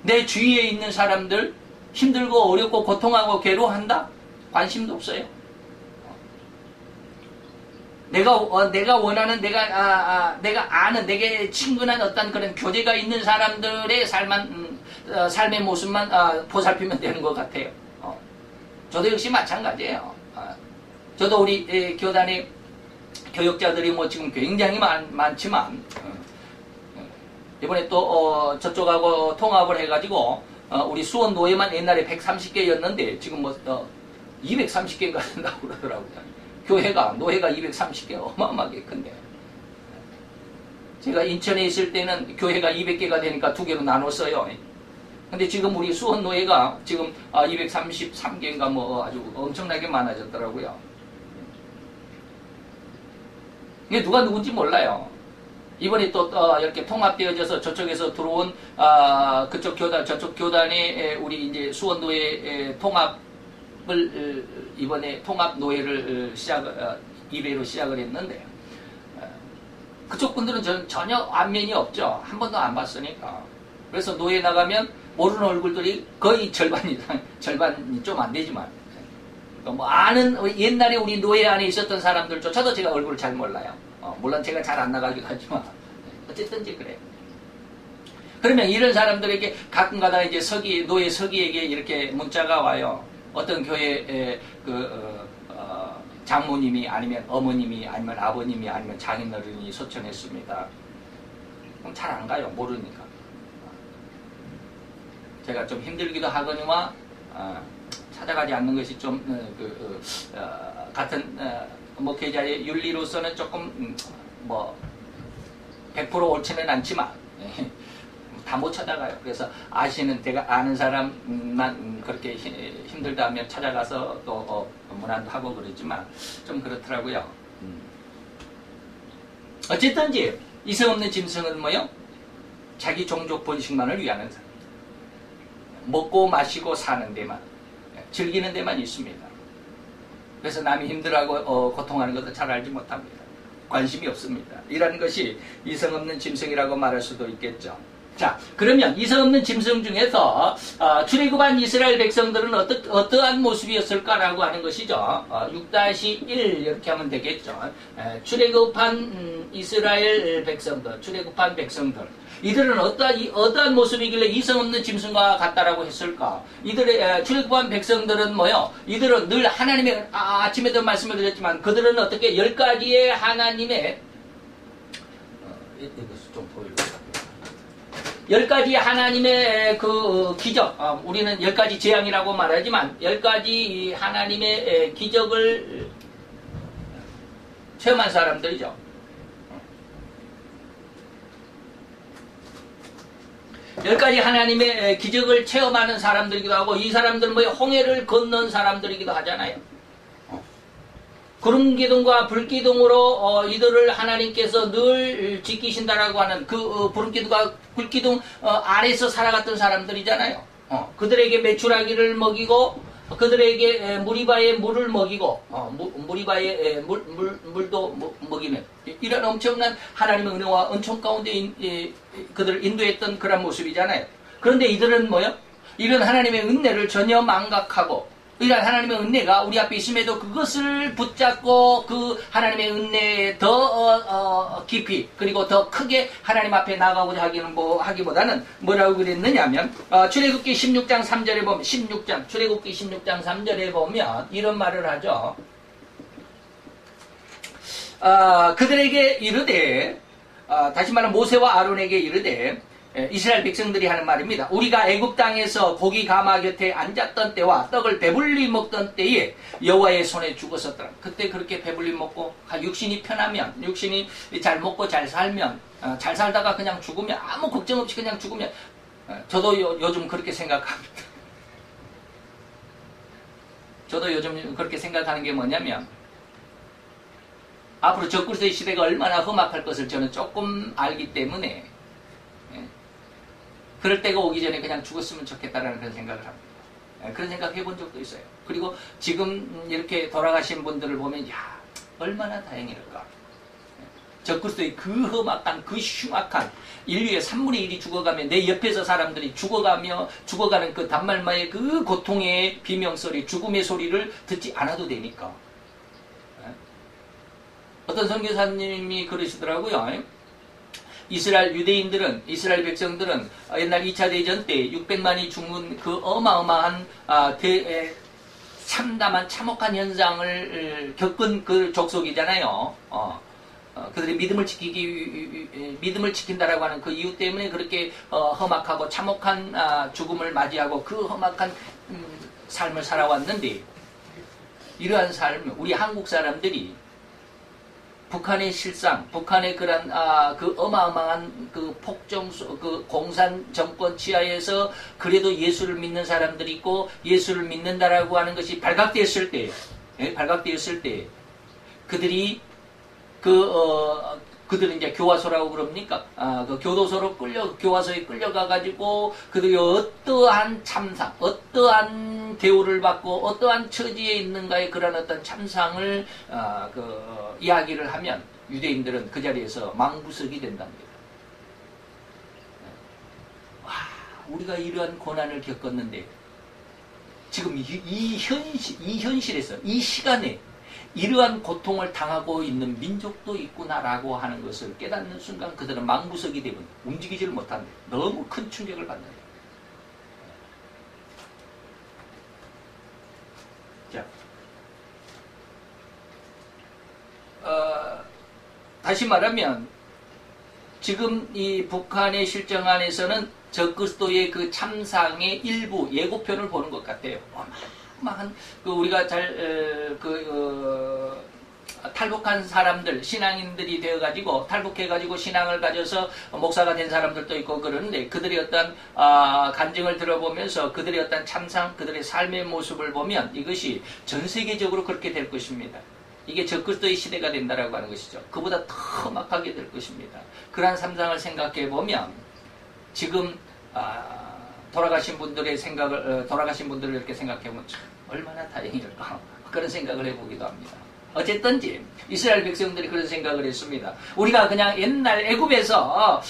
내 주위에 있는 사람들 힘들고 어렵고 고통하고 괴로워한다? 관심도 없어요. 내가 원하는, 내가 아는, 내게 친근한 어떤 그런 교제가 있는 사람들의 삶의 모습만 보살피면 되는 것 같아요. 저도 역시 마찬가지예요. 저도 우리 교단의 교역자들이 뭐 지금 굉장히 많지만, 이번에 또 저쪽하고 통합을 해가지고 우리 수원 노예만 옛날에 130개였는데 지금 뭐 230개가 된다고 그러더라고요. 노예가 230개 어마어마하게 큰데. 제가 인천에 있을 때는 교회가 200개가 되니까 2개로 나눴어요. 근데 지금 우리 수원 노예가 지금 233개인가 뭐 아주 엄청나게 많아졌더라고요. 이게 누가 누군지 몰라요. 이번에 또 이렇게 통합되어져서 저쪽에서 들어온 그쪽 교단, 저쪽 교단에 우리 이제 수원 노예 통합을 이번에 통합 노예를 1회로 시작을 했는데 그쪽 분들은 전혀 안면이 없죠. 한 번도 안 봤으니까. 그래서 노예 나가면 모르는 얼굴들이 거의 절반 이상, 절반이 좀 안 되지만 뭐 아는 옛날에 우리 노예 안에 있었던 사람들조차도 제가 얼굴을 잘 몰라요. 물론 제가 잘 안 나가기도 하지만 어쨌든지 그래요. 그러면 이런 사람들에게 가끔가다 이제 노예 서기에게 이렇게 문자가 와요. 어떤 교회에 장모님이 아니면 어머님이 아니면 아버님이 아니면 장인어른이 소청했습니다. 그럼 잘 안 가요. 모르니까. 제가 좀 힘들기도 하거니와 찾아가지 않는 것이 좀 같은 목회자의 윤리로서는 조금 뭐 100% 옳지는 않지만 다 못 찾아가요. 그래서 제가 아는 사람만 그렇게 힘들다 하면 찾아가서 또 문안도 하고 그러지만 좀 그렇더라고요. 어쨌든지 이성 없는 짐승은 뭐요? 자기 종족 번식만을 위하는 사람. 먹고 마시고 사는 데만, 즐기는 데만 있습니다. 그래서 남이 힘들어하고 고통하는 것도 잘 알지 못합니다. 관심이 없습니다. 이런 것이 이성 없는 짐승이라고 말할 수도 있겠죠. 자, 그러면 이성 없는 짐승 중에서 출애굽한 이스라엘 백성들은 어떠한 모습이었을까라고 하는 것이죠. 6-1 이렇게 하면 되겠죠. 출애굽한 이스라엘 백성들, 출애굽한 백성들. 이들은 어떠한 모습이길래 이성 없는 짐승과 같다라고 했을까? 이들의 출애굽한 백성들은 뭐요? 이들은 늘 하나님의 아침에도 말씀을 드렸지만 그들은 어떻게 10가지의 하나님의 이것을 좀 보여줄까요? 10가지 하나님의 그 기적, 우리는 10가지 재앙이라고 말하지만 10가지 하나님의 기적을 체험한 사람들이죠. 10가지 하나님의 기적을 체험하는 사람들이기도 하고 이 사람들은 뭐 홍해를 건넌 사람들이기도 하잖아요. 구름기둥과 불기둥으로 이들을 하나님께서 늘 지키신다라고 하는 그 구름기둥과 불기둥 아래서 살아갔던 사람들이잖아요. 그들에게 메추라기를 먹이고 그들에게 무리바의 물을 먹이고 무리바의 물도 먹이는 이런 엄청난 하나님의 은혜와 은총 가운데 그들을 인도했던 그런 모습이잖아요. 그런데 이들은 뭐요? 이런 하나님의 은혜를 전혀 망각하고 이런 하나님의 은혜가 우리 앞에 있음에도 그것을 붙잡고 그 하나님의 은혜에 더 깊이 그리고 더 크게 하나님 앞에 나가고자 하기보다는 뭐라고 그랬느냐 하면 출애굽기 16장 3절에 보면 출애굽기 16장 3절에 보면 이런 말을 하죠. 그들에게 이르되 다시 말하면 모세와 아론에게 이르되 이스라엘 백성들이 하는 말입니다. 우리가 애굽 땅에서 고기 가마 곁에 앉았던 때와 떡을 배불리 먹던 때에 여호와의 손에 죽었었더라. 그때 그렇게 배불리 먹고 육신이 편하면 육신이 잘 먹고 잘 살면 잘 살다가 그냥 죽으면 아무 걱정 없이 그냥 죽으면 저도 요즘 그렇게 생각합니다. 저도 요즘 그렇게 생각하는 게 뭐냐면 앞으로 적그리스도의 시대가 얼마나 험악할 것을 저는 조금 알기 때문에 그럴 때가 오기 전에 그냥 죽었으면 좋겠다라는 그런 생각을 합니다. 그런 생각 해본 적도 있어요. 그리고 지금 이렇게 돌아가신 분들을 보면 얼마나 다행일까. 적그리스도의 그 험악한 그 흉악한 인류의 3분의 1이 죽어가며 내 옆에서 사람들이 죽어가는 그 단말마의 그 고통의 비명소리 죽음의 소리를 듣지 않아도 되니까 어떤 선교사님이 그러시더라고요. 이스라엘 유대인들은, 이스라엘 백성들은 옛날 2차 대전 때 600만이 죽는 그 어마어마한 참담한 참혹한 현상을 겪은 그 족속이잖아요. 그들이 믿음을 지킨다라고 하는 그 이유 때문에 그렇게 험악하고 참혹한 죽음을 맞이하고 그 험악한 삶을 살아왔는데, 이러한 삶, 우리 한국 사람들이 북한의 실상, 북한의 그런 그 어마어마한 그 폭정, 그 공산 정권 치하에서 그래도 예수를 믿는 사람들이 있고 예수를 믿는다라고 하는 것이 발각되었을 때, 그들이 그들은 이제 교화소라고 그럽니까? 그 교도소로 교화소에 끌려가가지고 그들이 어떠한 참상, 어떠한 대우를 받고 어떠한 처지에 있는가의 그런 어떤 참상을 이야기를 하면 유대인들은 그 자리에서 망부석이 된답니다. 와, 우리가 이러한 고난을 겪었는데 지금 이 현실에서, 이 시간에 이러한 고통을 당하고 있는 민족도 있구나라고 하는 것을 깨닫는 순간 그들은 망부석이 되면 움직이지를 못합니다. 너무 큰 충격을 받는 거예요. 자, 다시 말하면 지금 이 북한의 실정 안에서는 적그리스도의 그 참상의 일부 예고편을 보는 것 같아요. 우리가 탈북한 사람들, 신앙인들이 되어가지고 탈북해가지고 신앙을 가져서 목사가 된 사람들도 있고 그러는데, 그들의 어떤 간증을 들어보면서 그들의 어떤 참상, 그들의 삶의 모습을 보면 이것이 전 세계적으로 그렇게 될 것입니다. 이게 적그리스도의 시대가 된다라고 하는 것이죠. 그보다 더 험악하게 될 것입니다. 그러한 삼상을 생각해 보면 지금 돌아가신 분들을 이렇게 생각해보면 참 얼마나 다행일까, 그런 생각을 해보기도 합니다. 어쨌든지 이스라엘 백성들이 그런 생각을 했습니다. 우리가 그냥 옛날 애굽에서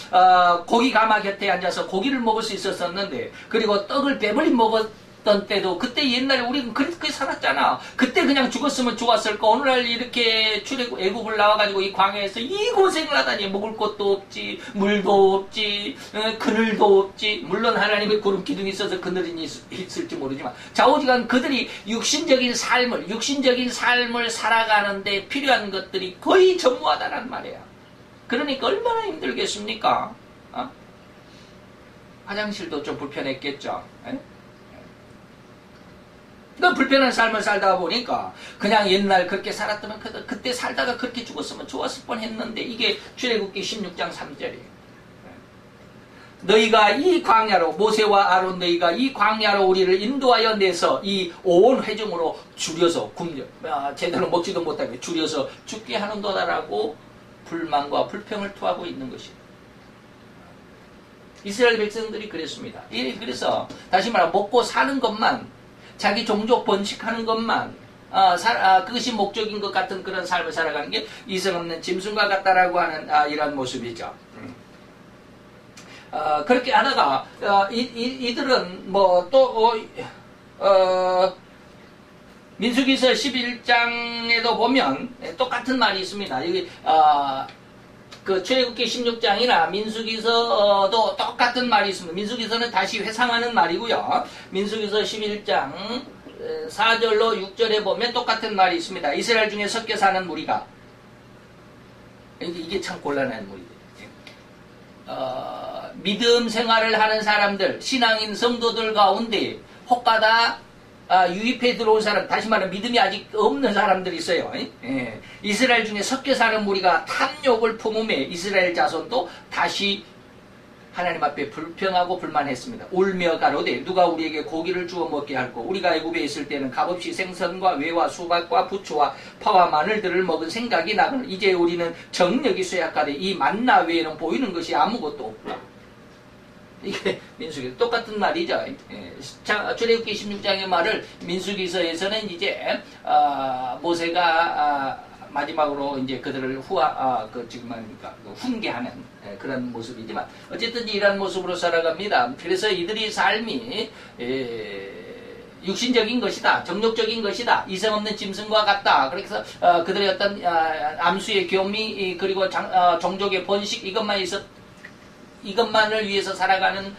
고기 가마 곁에 앉아서 고기를 먹을 수 있었었는데, 그리고 떡을 배불리 먹었던 때도 그때 옛날에 우리는 그렇게 살았잖아. 그때 그냥 죽었으면 좋았을까. 오늘날 이렇게 애굽을 나와가지고 이 광야에서 이 고생을 하다니, 먹을 것도 없지, 물도 없지, 그늘도 없지. 물론 하나님의 구름 기둥이 있어서 그늘이 있을지 모르지만 좌우지간 그들이 육신적인 삶을 살아가는데 필요한 것들이 거의 전무하다란 말이야. 그러니까 얼마나 힘들겠습니까? 화장실도 좀 불편했겠죠. 그 불편한 삶을 살다 보니까 그냥 옛날 그렇게 살았다면 그때 살다가 그렇게 죽었으면 좋았을 뻔했는데, 이게 출애굽기 16장 3절이에요. 너희가 이 광야로, 모세와 아론 너희가 이 광야로 우리를 인도하여 내서 이 온 회중으로 줄여서 제대로 먹지도 못하게 줄여서 죽게 하는도다라고 불만과 불평을 토하고 있는 것입니다. 이스라엘 백성들이 그랬습니다. 그래서 다시 말하면 먹고 사는 것만, 자기 종족 번식하는 것만 그것이 목적인 것 같은 그런 삶을 살아가는 게 이성 없는 짐승과 같다라고 하는 이런 모습이죠. 그렇게 하다가 이들은 민수기서 11장에도 보면 똑같은 말이 있습니다. 여기 그 출애굽기 16장이나 민수기서도 똑같은 말이 있습니다. 민수기서는 다시 회상하는 말이고요. 민수기서 11장 4절로 6절에 보면 똑같은 말이 있습니다. 이스라엘 중에 섞여 사는 무리가, 이게 참 곤란한 무리들. 믿음 생활을 하는 사람들, 신앙인 성도들 가운데 혹가다 유입해 들어온 사람, 다시 말하면 믿음이 아직 없는 사람들이 있어요. 이스라엘 중에 섞여 사는 무리가 탐욕을 품음에 이스라엘 자손도 다시 하나님 앞에 불평하고 불만했습니다. 울며 가로되 누가 우리에게 고기를 주어 먹게 할꼬. 우리가 애굽에 있을 때는 값없이 생선과 외와 수박과 부추와 파와 마늘들을 먹은 생각이 나거늘 이제 우리는 정력이 쇠약하되 이 만나 외에는 보이는 것이 아무것도 없다. 이게 민수기 똑같은 말이죠. 출애굽기 16장의 말을 민수기서에서는 이제 모세가 마지막으로 이제 그들을 훈계하는 그런 모습이지만, 어쨌든 이러한 모습으로 살아갑니다. 그래서 이들이 삶이 육신적인 것이다. 정욕적인 것이다. 이성 없는 짐승과 같다. 그래서 그들의 어떤 암수의 교미 그리고 종족의 번식 이것만을 위해서 살아가는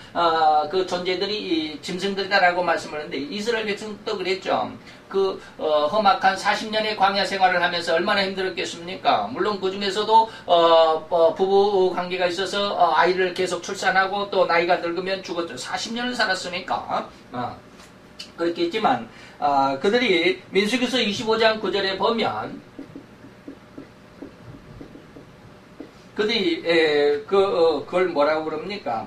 그 존재들이 짐승들이다라고 말씀을 하는데 이스라엘 백성도 그랬죠. 그 험악한 40년의 광야 생활을 하면서 얼마나 힘들었겠습니까? 물론 그 중에서도 부부 관계가 있어서 아이를 계속 출산하고 또 나이가 늙으면 죽었죠. 40년을 살았으니까 그렇겠지만 그들이 민수기서 25장 9절에 보면 그들이 그걸 뭐라고 그럽니까?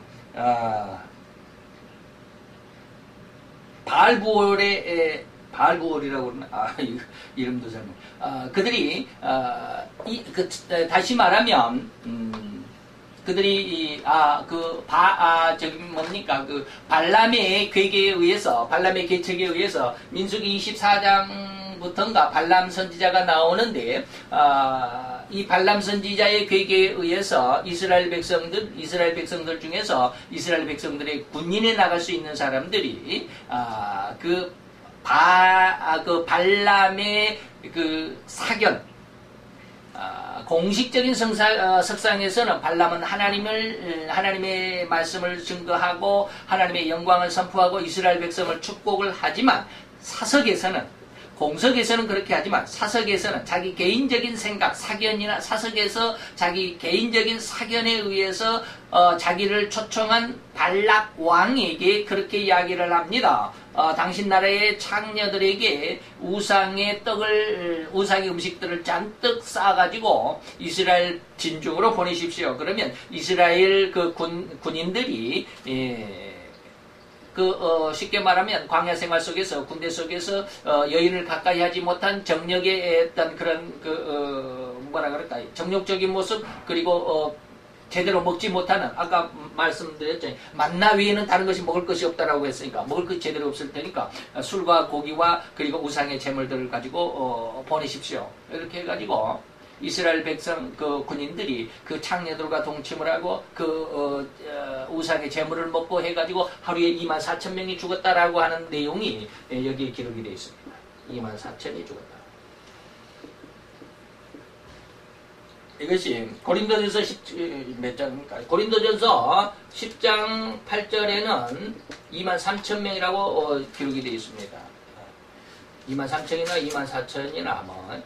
바알부올이라고 그러나 이름도 잘못. 그들이 다시 말하면 그들이 저기 뭡니까 그 발람의 계책에 의해서 민수기 24장부터인가 발람 선지자가 나오는데 이 발람 선지자의 계획에 의해서 이스라엘 백성들 중에서 이스라엘 백성들의 군인에 나갈 수 있는 사람들이 발람의 그 사견 공식적인 석상에서는 발람은 하나님의 말씀을 증거하고 하나님의 영광을 선포하고 이스라엘 백성을 축복을 하지만 공석에서는 그렇게 하지만 사석에서는 자기 개인적인 생각, 사석에서 자기 개인적인 사견에 의해서 자기를 초청한 발락 왕에게 그렇게 이야기를 합니다. 당신 나라의 창녀들에게 우상의 음식들을 잔뜩 쌓아가지고 이스라엘 진중으로 보내십시오. 그러면 이스라엘 그 군인들이 쉽게 말하면 광야 생활 속에서 군대 속에서 여인을 가까이 하지 못한 정력의 어떤 그런 정력적인 모습 그리고 제대로 먹지 못하는 아까 말씀드렸죠. 만나 위에는 다른 것이 먹을 것이 없다라고 했으니까 먹을 것이 제대로 없을 테니까 술과 고기와 그리고 우상의 제물들을 가지고 보내십시오. 이렇게 해가지고 이스라엘 백성 그 군인들이 그 창녀들과 동침을 하고 우상의 제물을 먹고 해가지고 하루에 24,000명이 죽었다라고 하는 내용이 여기에 기록이 되어 있습니다. 24,000이 죽었다. 이것이 고린도전서 10장 8절에는 23,000명이라고 기록이 되어 있습니다. 23,000이나 24,000이나 뭐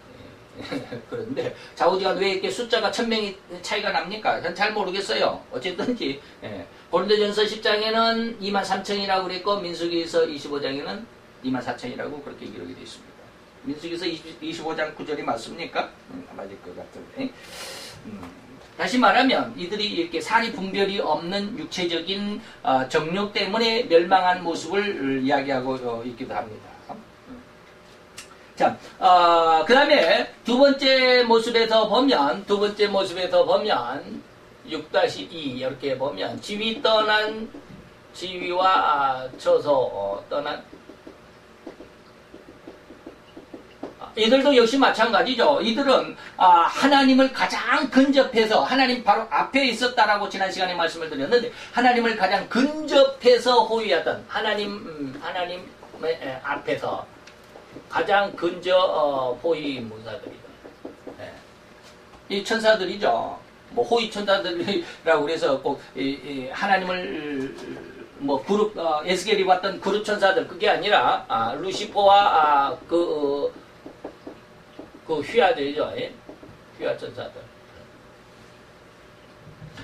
그런데 좌우지가 왜 이렇게 숫자가 1,000명이 차이가 납니까? 전 잘 모르겠어요. 어쨌든지 고린도전서 10장에는 23,000이라고 그랬고 민수기서 25장에는 24,000이라고 그렇게 기록이 되어 있습니다. 민수기서 25장 9절이 맞습니까? 맞을 것 같은데 다시 말하면 이들이 이렇게 사리 분별이 없는 육체적인 정욕 때문에 멸망한 모습을 이야기하고 있기도 합니다. 자, 그 다음에 두 번째 모습에서 보면 6-2 이렇게 보면 지위와 처소 떠난 이들도 역시 마찬가지죠. 이들은 하나님을 가장 근접해서 하나님 바로 앞에 있었다라고 지난 시간에 말씀을 드렸는데 하나님을 가장 근접해서 호위하던 하나님의 앞에서 가장 근접 호위 문사들이다. 이 천사들이죠. 뭐 호위 천사들이라고 그래서 꼭 하나님을 뭐 그룹 에스겔이 봤던 그룹 천사들 그게 아니라 루시퍼와 그 휘하들이죠. 휘하 천사들.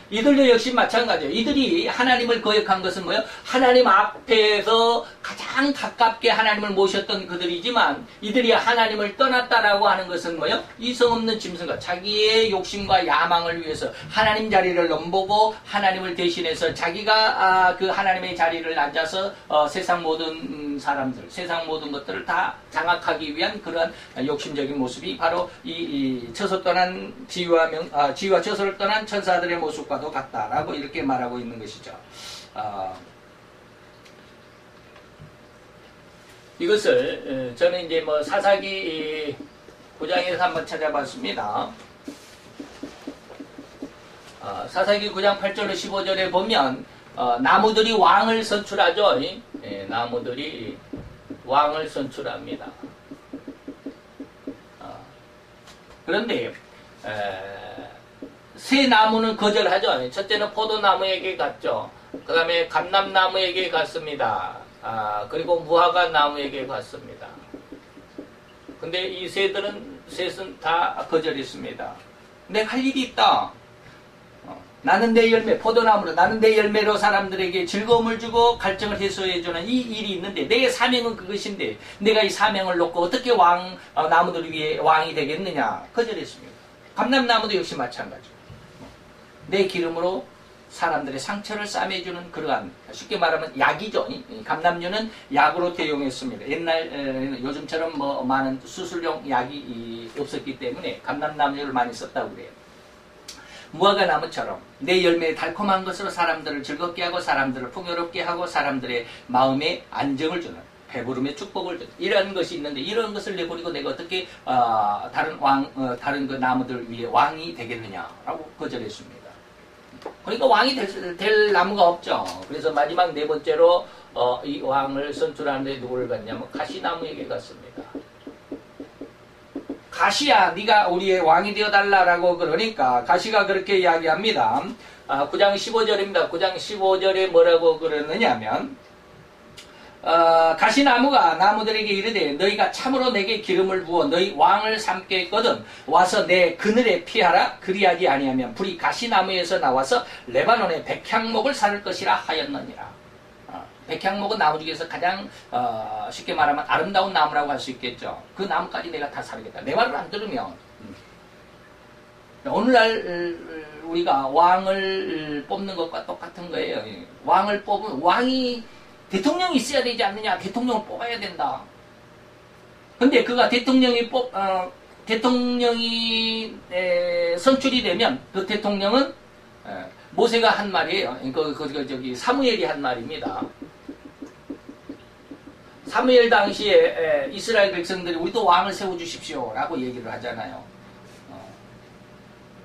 이들도 역시 마찬가지예요. 이들이 하나님을 거역한 것은 뭐예요? 하나님 앞에서 가장 가깝게 하나님을 모셨던 그들이지만 이들이 하나님을 떠났다라고 하는 것은 뭐예요? 이성 없는 짐승과 자기의 욕심과 야망을 위해서 하나님 자리를 넘보고 하나님을 대신해서 자기가 그 하나님의 자리를 앉아서 세상 모든 사람들, 세상 모든 것들을 다 장악하기 위한 그런 욕심적인 모습이 바로 이 처소 떠난 지위와 처소를 떠난 천사들의 모습과 같다라고 이렇게 말하고 있는 것이죠. 이것을 저는 이제 뭐 사사기 9장에서 한번 찾아봤습니다. 사사기 9장 8절로 15절에 보면 나무들이 왕을 선출하죠. 나무들이 왕을 선출합니다. 그런데 세 나무는 거절하죠. 첫째는 포도나무에게 갔죠. 그 다음에 감람나무에게 갔습니다. 그리고 무화과 나무에게 갔습니다. 근데 이 셋은 다 거절했습니다. 내가 할 일이 있다. 나는 내 열매, 포도나무로 나는 내 열매로 사람들에게 즐거움을 주고 갈증을 해소해주는 이 일이 있는데 내 사명은 그것인데 내가 이 사명을 놓고 어떻게 나무들 위해 왕이 되겠느냐. 거절했습니다. 감람나무도 역시 마찬가지고 내 기름으로 사람들의 상처를 싸매주는 그러한 쉽게 말하면 약이죠. 감람류는 약으로 대용했습니다. 옛날 요즘처럼 뭐 많은 수술용 약이 없었기 때문에 감람나무를 많이 썼다고 그래요. 무화과 나무처럼 내 열매의 달콤한 것으로 사람들을 즐겁게 하고 사람들을 풍요롭게 하고 사람들의 마음에 안정을 주는 배부름의 축복을 주는 이런 것이 있는데 이런 것을 내버리고 내가 어떻게 다른 그 나무들 위에 왕이 되겠느냐라고 거절했습니다. 그러니까 왕이 될 나무가 없죠. 그래서 마지막 네 번째로 이 왕을 선출하는데 누구를 갔냐면 가시나무에게 갔습니다. 가시야 네가 우리의 왕이 되어달라라고 그러니까 가시가 그렇게 이야기합니다. 9장 15절입니다. 9장 15절에 뭐라고 그러느냐면 가시나무가 나무들에게 이르되 너희가 참으로 내게 기름을 부어 너희 왕을 삼겠거든 와서 내 그늘에 피하라. 그리하지 아니하면 불이 가시나무에서 나와서 레바논의 백향목을 살을 것이라 하였느니라. 백향목은 나무 중에서 가장 쉽게 말하면 아름다운 나무라고 할 수 있겠죠. 그 나무까지 내가 다 사르겠다. 내 말을 안 들으면 오늘날 우리가 왕을 뽑는 것과 똑같은 거예요. 왕을 뽑으면 왕이 대통령이 있어야 되지 않느냐. 대통령을 뽑아야 된다. 근데 그가 대통령이 선출이 되면 그 대통령은 모세가 한 말이에요. 사무엘이 한 말입니다. 사무엘 당시에 이스라엘 백성들이 우리도 왕을 세워주십시오 라고 얘기를 하잖아요.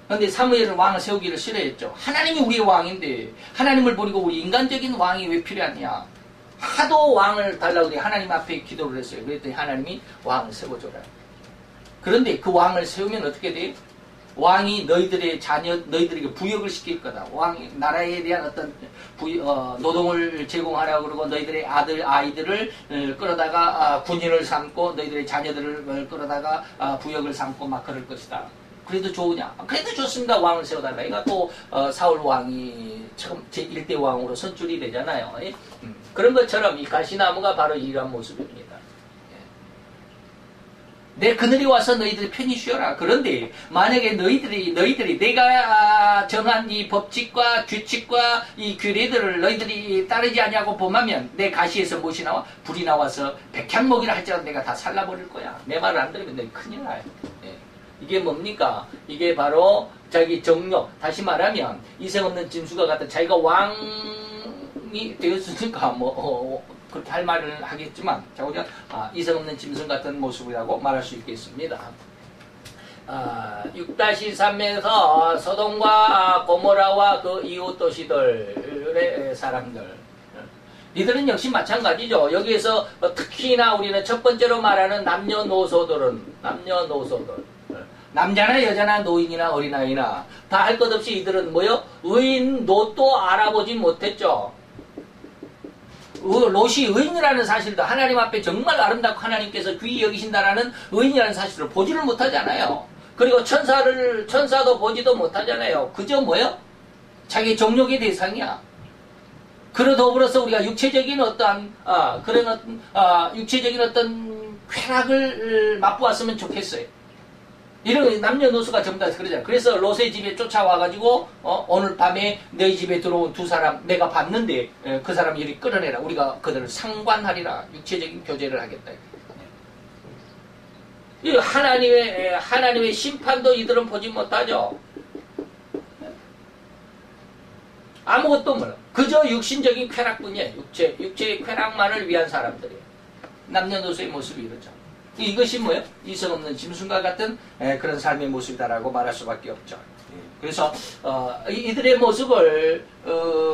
그런데 사무엘은 왕을 세우기를 싫어했죠. 하나님이 우리의 왕인데 하나님을 버리고 우리 인간적인 왕이 왜 필요하냐. 하도 왕을 달라고 그래 하나님 앞에 기도를 했어요. 그랬더니 하나님이 왕을 세워줘라. 그런데 그 왕을 세우면 어떻게 돼? 왕이 너희들의 너희들에게 부역을 시킬 거다. 왕이 나라에 대한 어떤 노동을 제공하라고 그러고 너희들의 아이들을 끌어다가 군인을 삼고 너희들의 자녀들을 끌어다가 부역을 삼고 막 그럴 것이다. 그래도 좋으냐? 그래도 좋습니다. 왕을 세워달라. 그러니까 또 사울 왕이 처음 제1대 왕으로 선출이 되잖아요. 그런 것처럼 이 가시나무가 바로 이러한 모습입니다. 내 그늘이 와서 너희들이 편히 쉬어라. 그런데 만약에 너희들이 내가 정한 이 법칙과 규칙과 이 규례들을 너희들이 따르지 않냐고 범하면 내 가시에서 무엇이 나와? 불이 나와서 백향목이라 할지라도 내가 다 살라버릴 거야. 내 말을 안 들으면 너희 큰일 나요. 이게 뭡니까? 이게 바로 자기 정력, 다시 말하면 이성 없는 짐승과 같은 자기가 왕이 되었으니까 그렇게 할 말을 하겠지만 자 우리가 이성 없는 짐승 같은 모습이라고 말할 수 있겠습니다. 6-3에서 소돔과 고모라와 그 이웃 도시들의 사람들 이들은 역시 마찬가지죠. 여기에서 특히나 우리는 첫 번째로 말하는 남녀노소들 남자나 여자나 노인이나 어린아이나 다 할 것 없이 이들은 뭐요? 의인 롯도 알아보지 못했죠. 롯이 의인이라는 사실도 하나님 앞에 정말 아름답고 하나님께서 귀히 여기신다라는 의인이라는 사실을 보지를 못하잖아요. 그리고 천사도 보지도 못하잖아요. 그저 뭐요? 자기 정욕의 대상이야. 그러 더불어서 우리가 육체적인 육체적인 어떤 쾌락을 맛보았으면 좋겠어요. 이런 남녀노소가 전부 다 그러잖아요. 그래서 롯의 집에 쫓아와가지고 오늘 밤에 너희 집에 들어온 두 사람 내가 봤는데 그 사람 이리 끌어내라. 우리가 그들을 상관하리라. 육체적인 교제를 하겠다. 이 하나님의 심판도 이들은 보지 못하죠. 아무것도 몰라. 그저 육신적인 쾌락뿐이에요. 육체의 쾌락만을 위한 사람들이에요. 남녀노소의 모습이 이러죠. 이것이 뭐예요? 이성 없는 짐승과 같은 그런 삶의 모습이다라고 말할 수밖에 없죠. 그래서 이들의 모습을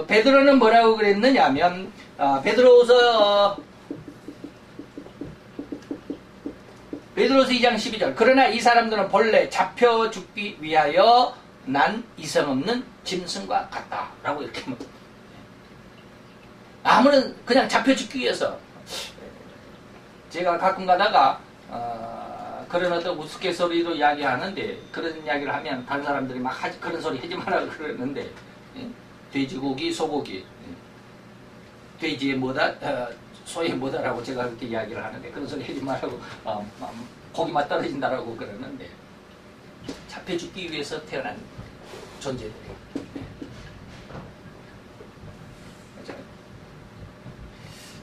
베드로는 뭐라고 그랬느냐면 베드로후서 베드로서 2장 12절. 그러나 이 사람들은 본래 잡혀 죽기 위하여 난 이성 없는 짐승과 같다라고 이렇게 아무런 그냥 잡혀 죽기 위해서. 제가 가끔 가다가 그런 어떤 우스갯소리로 이야기하는데 그런 이야기를 하면 다른 사람들이 막 그런 소리 하지 말라고 그러는데 돼지고기, 소고기, 돼지의 뭐다, 소의 뭐다라고 제가 그렇게 이야기를 하는데 그런 소리 하지 말라고 고기만 떨어진다라고 그러는데 잡혀 죽기 위해서 태어난 존재들이.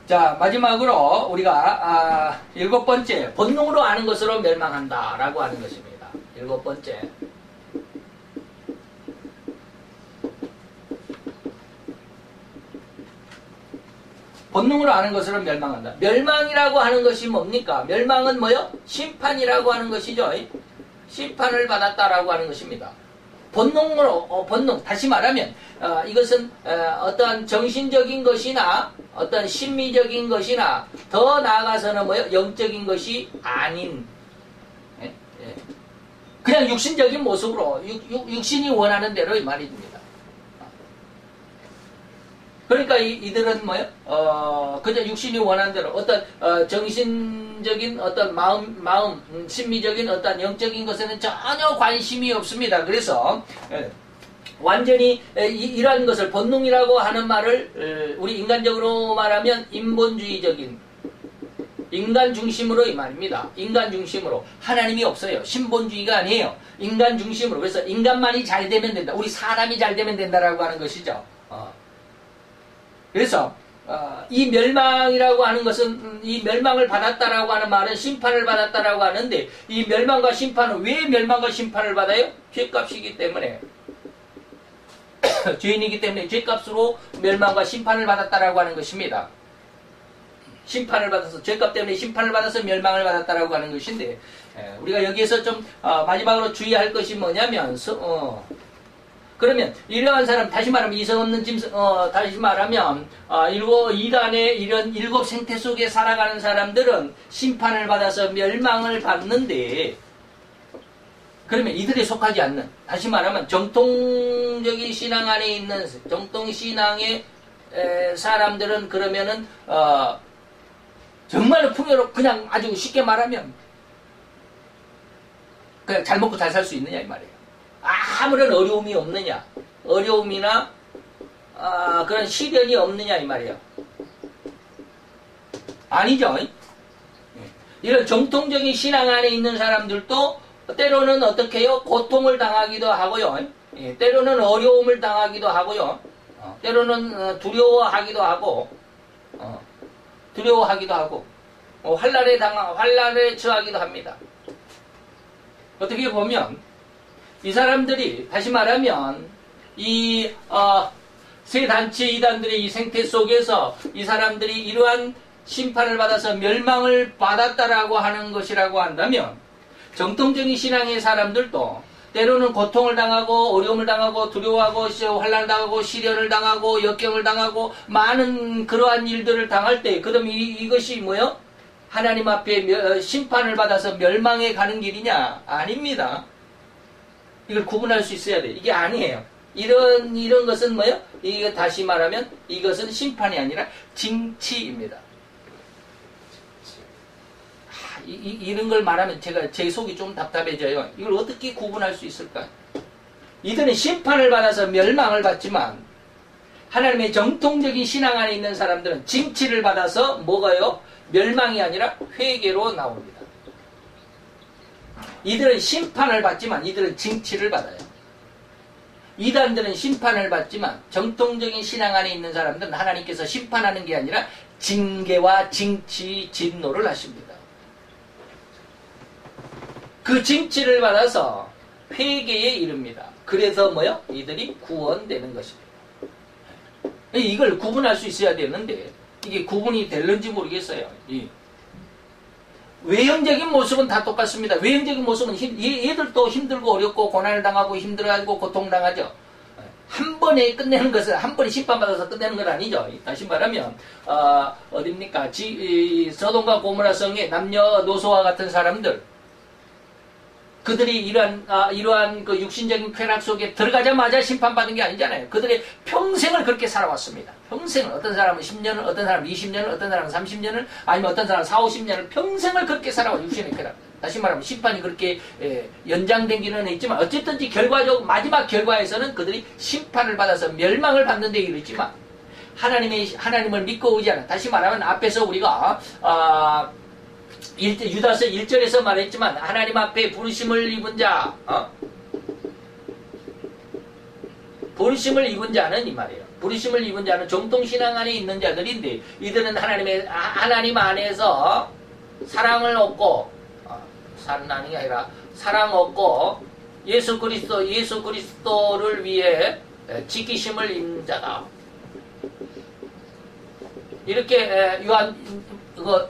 자, 마지막으로 우리가 7번째, 본능으로 아는 것으로 멸망한다 라고 하는 것입니다. 7번째, 본능으로 아는 것으로 멸망한다. 멸망이라고 하는 것이 뭡니까? 멸망은 뭐요? 심판이라고 하는 것이죠. 심판을 받았다라고 하는 것입니다. 본능으로, 본능, 다시 말하면 이것은 어떠한 정신적인 것이나 어떤 심미적인 것이나 더 나아가서는 뭐요? 영적인 것이 아닌 그냥 육신적인 모습으로 육신이 원하는 대로 이 말입니다. 그러니까 이들은 뭐요? 그저 육신이 원하는 대로 어떤 정신적인 어떤 마음, 심미적인 어떤 영적인 것에는 전혀 관심이 없습니다. 그래서 완전히 이러한 것을 본능이라고 하는 말을 우리 인간적으로 말하면 인본주의적인 인간 중심으로 이 말입니다. 인간 중심으로. 하나님이 없어요. 신본주의가 아니에요. 인간 중심으로. 그래서 인간만이 잘 되면 된다. 우리 사람이 잘 되면 된다라고 하는 것이죠. 그래서 이 멸망이라고 하는 것은 이 멸망을 받았다라고 하는 말은 심판을 받았다라고 하는데 이 멸망과 심판은 왜 멸망과 심판을 받아요? 죄값이기 때문에 죄인이기 때문에 죄값으로 멸망과 심판을 받았다라고 하는 것입니다. 심판을 받아서 죄값 때문에 심판을 받아서 멸망을 받았다라고 하는 것인데 우리가 여기에서 좀 마지막으로 주의할 것이 뭐냐면 그러면 이러한 사람 다시 말하면 이성 없는 짐승 다시 말하면 이단의 이런 7 생태 속에 살아가는 사람들은 심판을 받아서 멸망을 받는데 그러면 이들에 속하지 않는 다시 말하면 정통적인 신앙 안에 있는 정통신앙의 사람들은 그러면은 정말 풍요롭고 그냥 아주 쉽게 말하면 그냥 잘 먹고 잘 살 수 있느냐 이 말이에요. 아무런 어려움이 없느냐, 어려움이나 그런 시련이 없느냐 이 말이에요. 아니죠. 이런 정통적인 신앙 안에 있는 사람들도 때로는 어떻게 해요? 고통을 당하기도 하고요. 때로는 어려움을 당하기도 하고요. 때로는 두려워하기도 하고 환난에 처하기도 합니다. 어떻게 보면 이 사람들이 다시 말하면 이 세 단체 이단들의 이 생태 속에서 이 사람들이 이러한 심판을 받아서 멸망을 받았다라고 하는 것이라고 한다면 정통적인 신앙의 사람들도 때로는 고통을 당하고 어려움을 당하고 두려워하고 환난을 당하고 시련을 당하고 역경을 당하고 많은 그러한 일들을 당할 때 그럼 이것이 뭐요? 하나님 앞에 심판을 받아서 멸망에 가는 길이냐? 아닙니다. 이걸 구분할 수 있어야 돼. 이게 아니에요. 이런 것은 뭐요? 이게 다시 말하면 이것은 심판이 아니라 징치입니다. 이런 걸 말하면 제 속이 좀 답답해져요. 이걸 어떻게 구분할 수 있을까? 이들은 심판을 받아서 멸망을 받지만 하나님의 정통적인 신앙 안에 있는 사람들은 징치를 받아서 뭐가요? 멸망이 아니라 회개로 나옵니다. 이들은 심판을 받지만 이들은 징치를 받아요. 이단들은 심판을 받지만 정통적인 신앙 안에 있는 사람들은 하나님께서 심판하는 게 아니라 징계와 징치, 진노를 하십니다. 그 징치를 받아서 회개에 이릅니다. 그래서 뭐요? 이들이 구원되는 것입니다. 이걸 구분할 수 있어야 되는데 이게 구분이 될는지 모르겠어요. 외형적인 모습은 다 똑같습니다. 외형적인 모습은 얘들도 힘들고 어렵고 고난을 당하고 힘들어하고 고통당하죠. 한 번에 끝내는 것은 한 번에 심판받아서 끝내는 건 아니죠. 다시 말하면 어딥니까? 서돔과 고모라 성의 남녀노소와 같은 사람들, 그들이 이러한 그 육신적인 쾌락 속에 들어가자마자 심판받은 게 아니잖아요. 그들의 평생을 그렇게 살아왔습니다. 평생을, 어떤 사람은 10년을, 어떤 사람은 20년을, 어떤 사람은 30년을, 아니면 어떤 사람은 4, 50년을 평생을 그렇게 살아와, 육신의 쾌락. 다시 말하면 심판이 그렇게 연장되기는 했지만 어쨌든지 결과적 마지막 결과에서는 그들이 심판을 받아서 멸망을 받는 데 이르지만 하나님을 믿고 오지 않아. 다시 말하면 앞에서 우리가 유다서 1절에서 말했지만 하나님 앞에 부르심을 입은 자, 부르심을 입은 자는 이 말이에요. 부르심을 입은 자는 정통신앙 안에 있는 자들인데 이들은 하나님 안에서 사랑을 얻고 사랑이 아니라 사랑 얻고 예수 그리스도를 위해 지키심을 입는 자다. 이렇게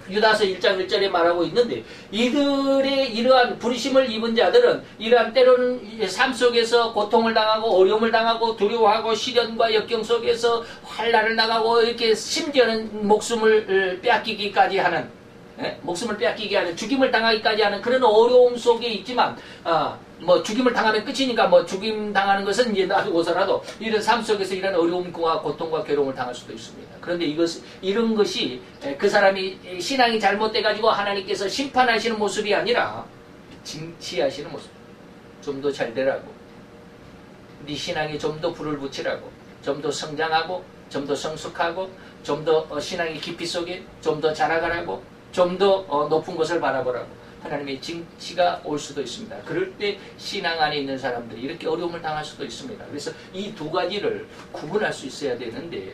유다서 1장 1절에 말하고 있는데 이들의 이러한 부르심을 입은 자들은 이러한 때로는 삶 속에서 고통을 당하고 어려움을 당하고 두려워하고 시련과 역경 속에서 환난을 당하고 이렇게 심지어는 목숨을 빼앗기기까지 하는 죽임을 당하기까지 하는 그런 어려움 속에 있지만, 죽임을 당하면 끝이니까, 죽임 당하는 것은 이제 놔두고서라도, 이런 삶 속에서 이런 어려움과 고통과 괴로움을 당할 수도 있습니다. 그런데 이런 것이 그 사람이 신앙이 잘못돼가지고 하나님께서 심판하시는 모습이 아니라, 징치하시는 모습. 좀 더 잘 되라고. 네 신앙에 좀 더 불을 붙이라고. 좀 더 성장하고, 좀 더 성숙하고, 좀 더 신앙의 깊이 속에 좀 더 자라가라고. 좀 더 높은 것을 바라보라고 하나님의 징치가 올 수도 있습니다. 그럴 때 신앙 안에 있는 사람들이 이렇게 어려움을 당할 수도 있습니다. 그래서 이 두 가지를 구분할 수 있어야 되는데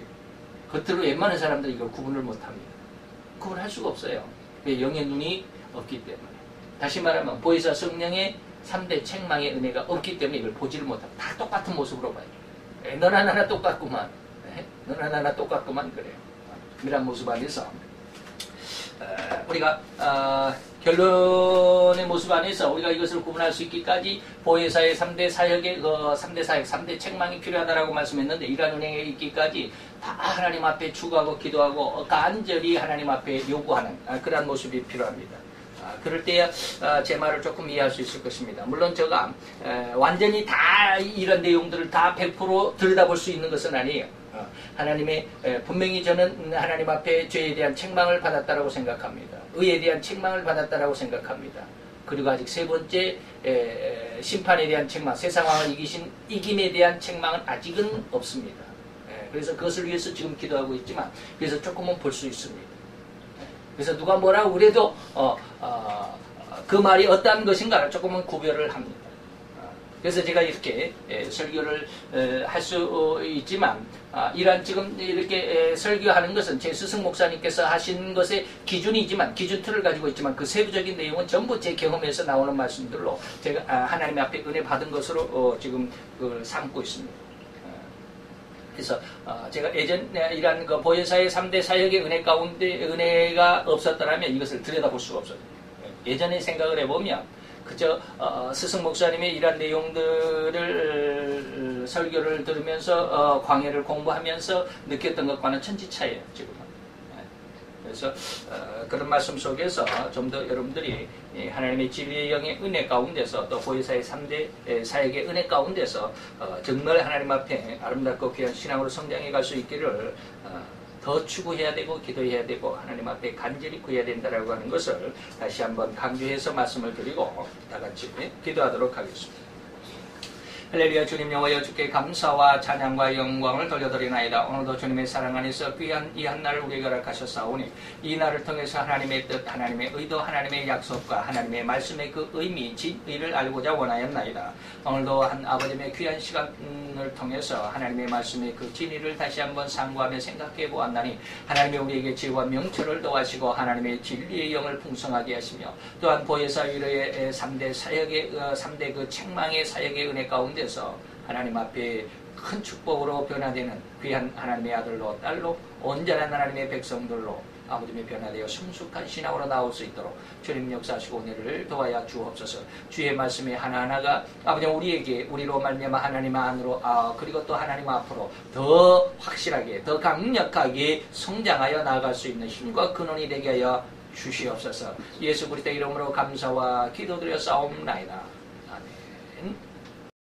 겉으로 웬만한 사람들이 이걸 구분을 못합니다. 구분할 수가 없어요. 왜? 영의 눈이 없기 때문에. 다시 말하면 보혜사 성령의 3대 책망의 은혜가 없기 때문에 이걸 보지를 못합니다. 다 똑같은 모습으로 봐요. 너나 나나 똑같구만. 너나 나나 똑같구만 그래요. 이런 모습 안에서 우리가 결론의 모습 안에서 우리가 이것을 구분할 수 있기까지 보혜사의 3대 사역의 3대 사역, 3대 책망이 필요하다라고 말씀했는데 이러한 은혜에 있기까지 다 하나님 앞에 추구하고 기도하고 간절히 하나님 앞에 요구하는 그러한 모습이 필요합니다. 그럴 때야 제 말을 조금 이해할 수 있을 것입니다. 물론 제가 완전히 다 이런 내용들을 다 100% 들여다볼 수 있는 것은 아니에요. 하나님의 분명히 저는 하나님 앞에 죄에 대한 책망을 받았다라고 생각합니다. 의에 대한 책망을 받았다라고 생각합니다. 그리고 아직 세 번째 심판에 대한 책망, 세상 왕을 이김에 대한 책망은 아직은 없습니다. 그래서 그것을 위해서 지금 기도하고 있지만 그래서 조금은 볼 수 있습니다. 그래서 누가 뭐라고 그래도 그 말이 어떠한 것인가를 조금은 구별을 합니다. 그래서 제가 이렇게 설교를 할 수 있지만 이러한 지금 이렇게 설교하는 것은 제 스승 목사님께서 하신 것의 기준이지만 기준 틀을 가지고 있지만 그 세부적인 내용은 전부 제 경험에서 나오는 말씀들로 제가 하나님 앞에 은혜 받은 것으로 지금 그걸 삼고 있습니다. 그래서 제가 예전 이러한 그 보혜사의 3대 사역의 은혜 가운데 은혜가 없었더라면 이것을 들여다볼 수가 없어요. 예전에 생각을 해보면 그저 스승 목사님의 이런 내용들을 설교를 들으면서 광야를 공부하면서 느꼈던 것과는 천지차이에요 지금은. 그래서 그런 말씀 속에서 좀 더 여러분들이 하나님의 진리의 영의 은혜 가운데서 또 보혜사의 3대 사역의 은혜 가운데서 정말 하나님 앞에 아름답고 귀한 신앙으로 성장해 갈 수 있기를 더 추구해야 되고 기도해야 되고 하나님 앞에 간절히 구해야 된다라고 하는 것을 다시 한번 강조해서 말씀을 드리고 다 같이 기도하도록 하겠습니다. 할렐루야. 주님 여호와여, 주께 감사와 찬양과 영광을 돌려드리나이다. 오늘도 주님의 사랑 안에서 귀한 이 한 날을 우리에게 허락하셨사오니 이 날을 통해서 하나님의 뜻, 하나님의 의도, 하나님의 약속과 하나님의 말씀의 그 의미, 진의를 알고자 원하였나이다. 오늘도 한 아버지의 귀한 시간을 통해서 하나님의 말씀의 그 진의를 다시 한번 상고하며 생각해 보았나니 하나님의 우리에게 지혜와 명철을 더하시고 하나님의 진리의 영을 풍성하게 하시며 또한 보혜사 위로의 3대 사역의 3대 그 책망의 사역의 은혜 가운데서 하나님 앞에 큰 축복으로 변화되는 귀한 하나님의 아들로 딸로 온전한 하나님의 백성들로 아버지의 변화되어 성숙한 신앙으로 나올 수 있도록 주님 역사하시고 오늘을 도와야 주옵소서. 주의 말씀이 하나하나가 아버지 우리로 말미암아 하나님 안으로 그리고 또 하나님 앞으로 더 확실하게 더 강력하게 성장하여 나아갈 수 있는 힘과 근원이 되게 하여 주시옵소서. 예수 그리스도 이름으로 감사와 기도드려 싸움나이다.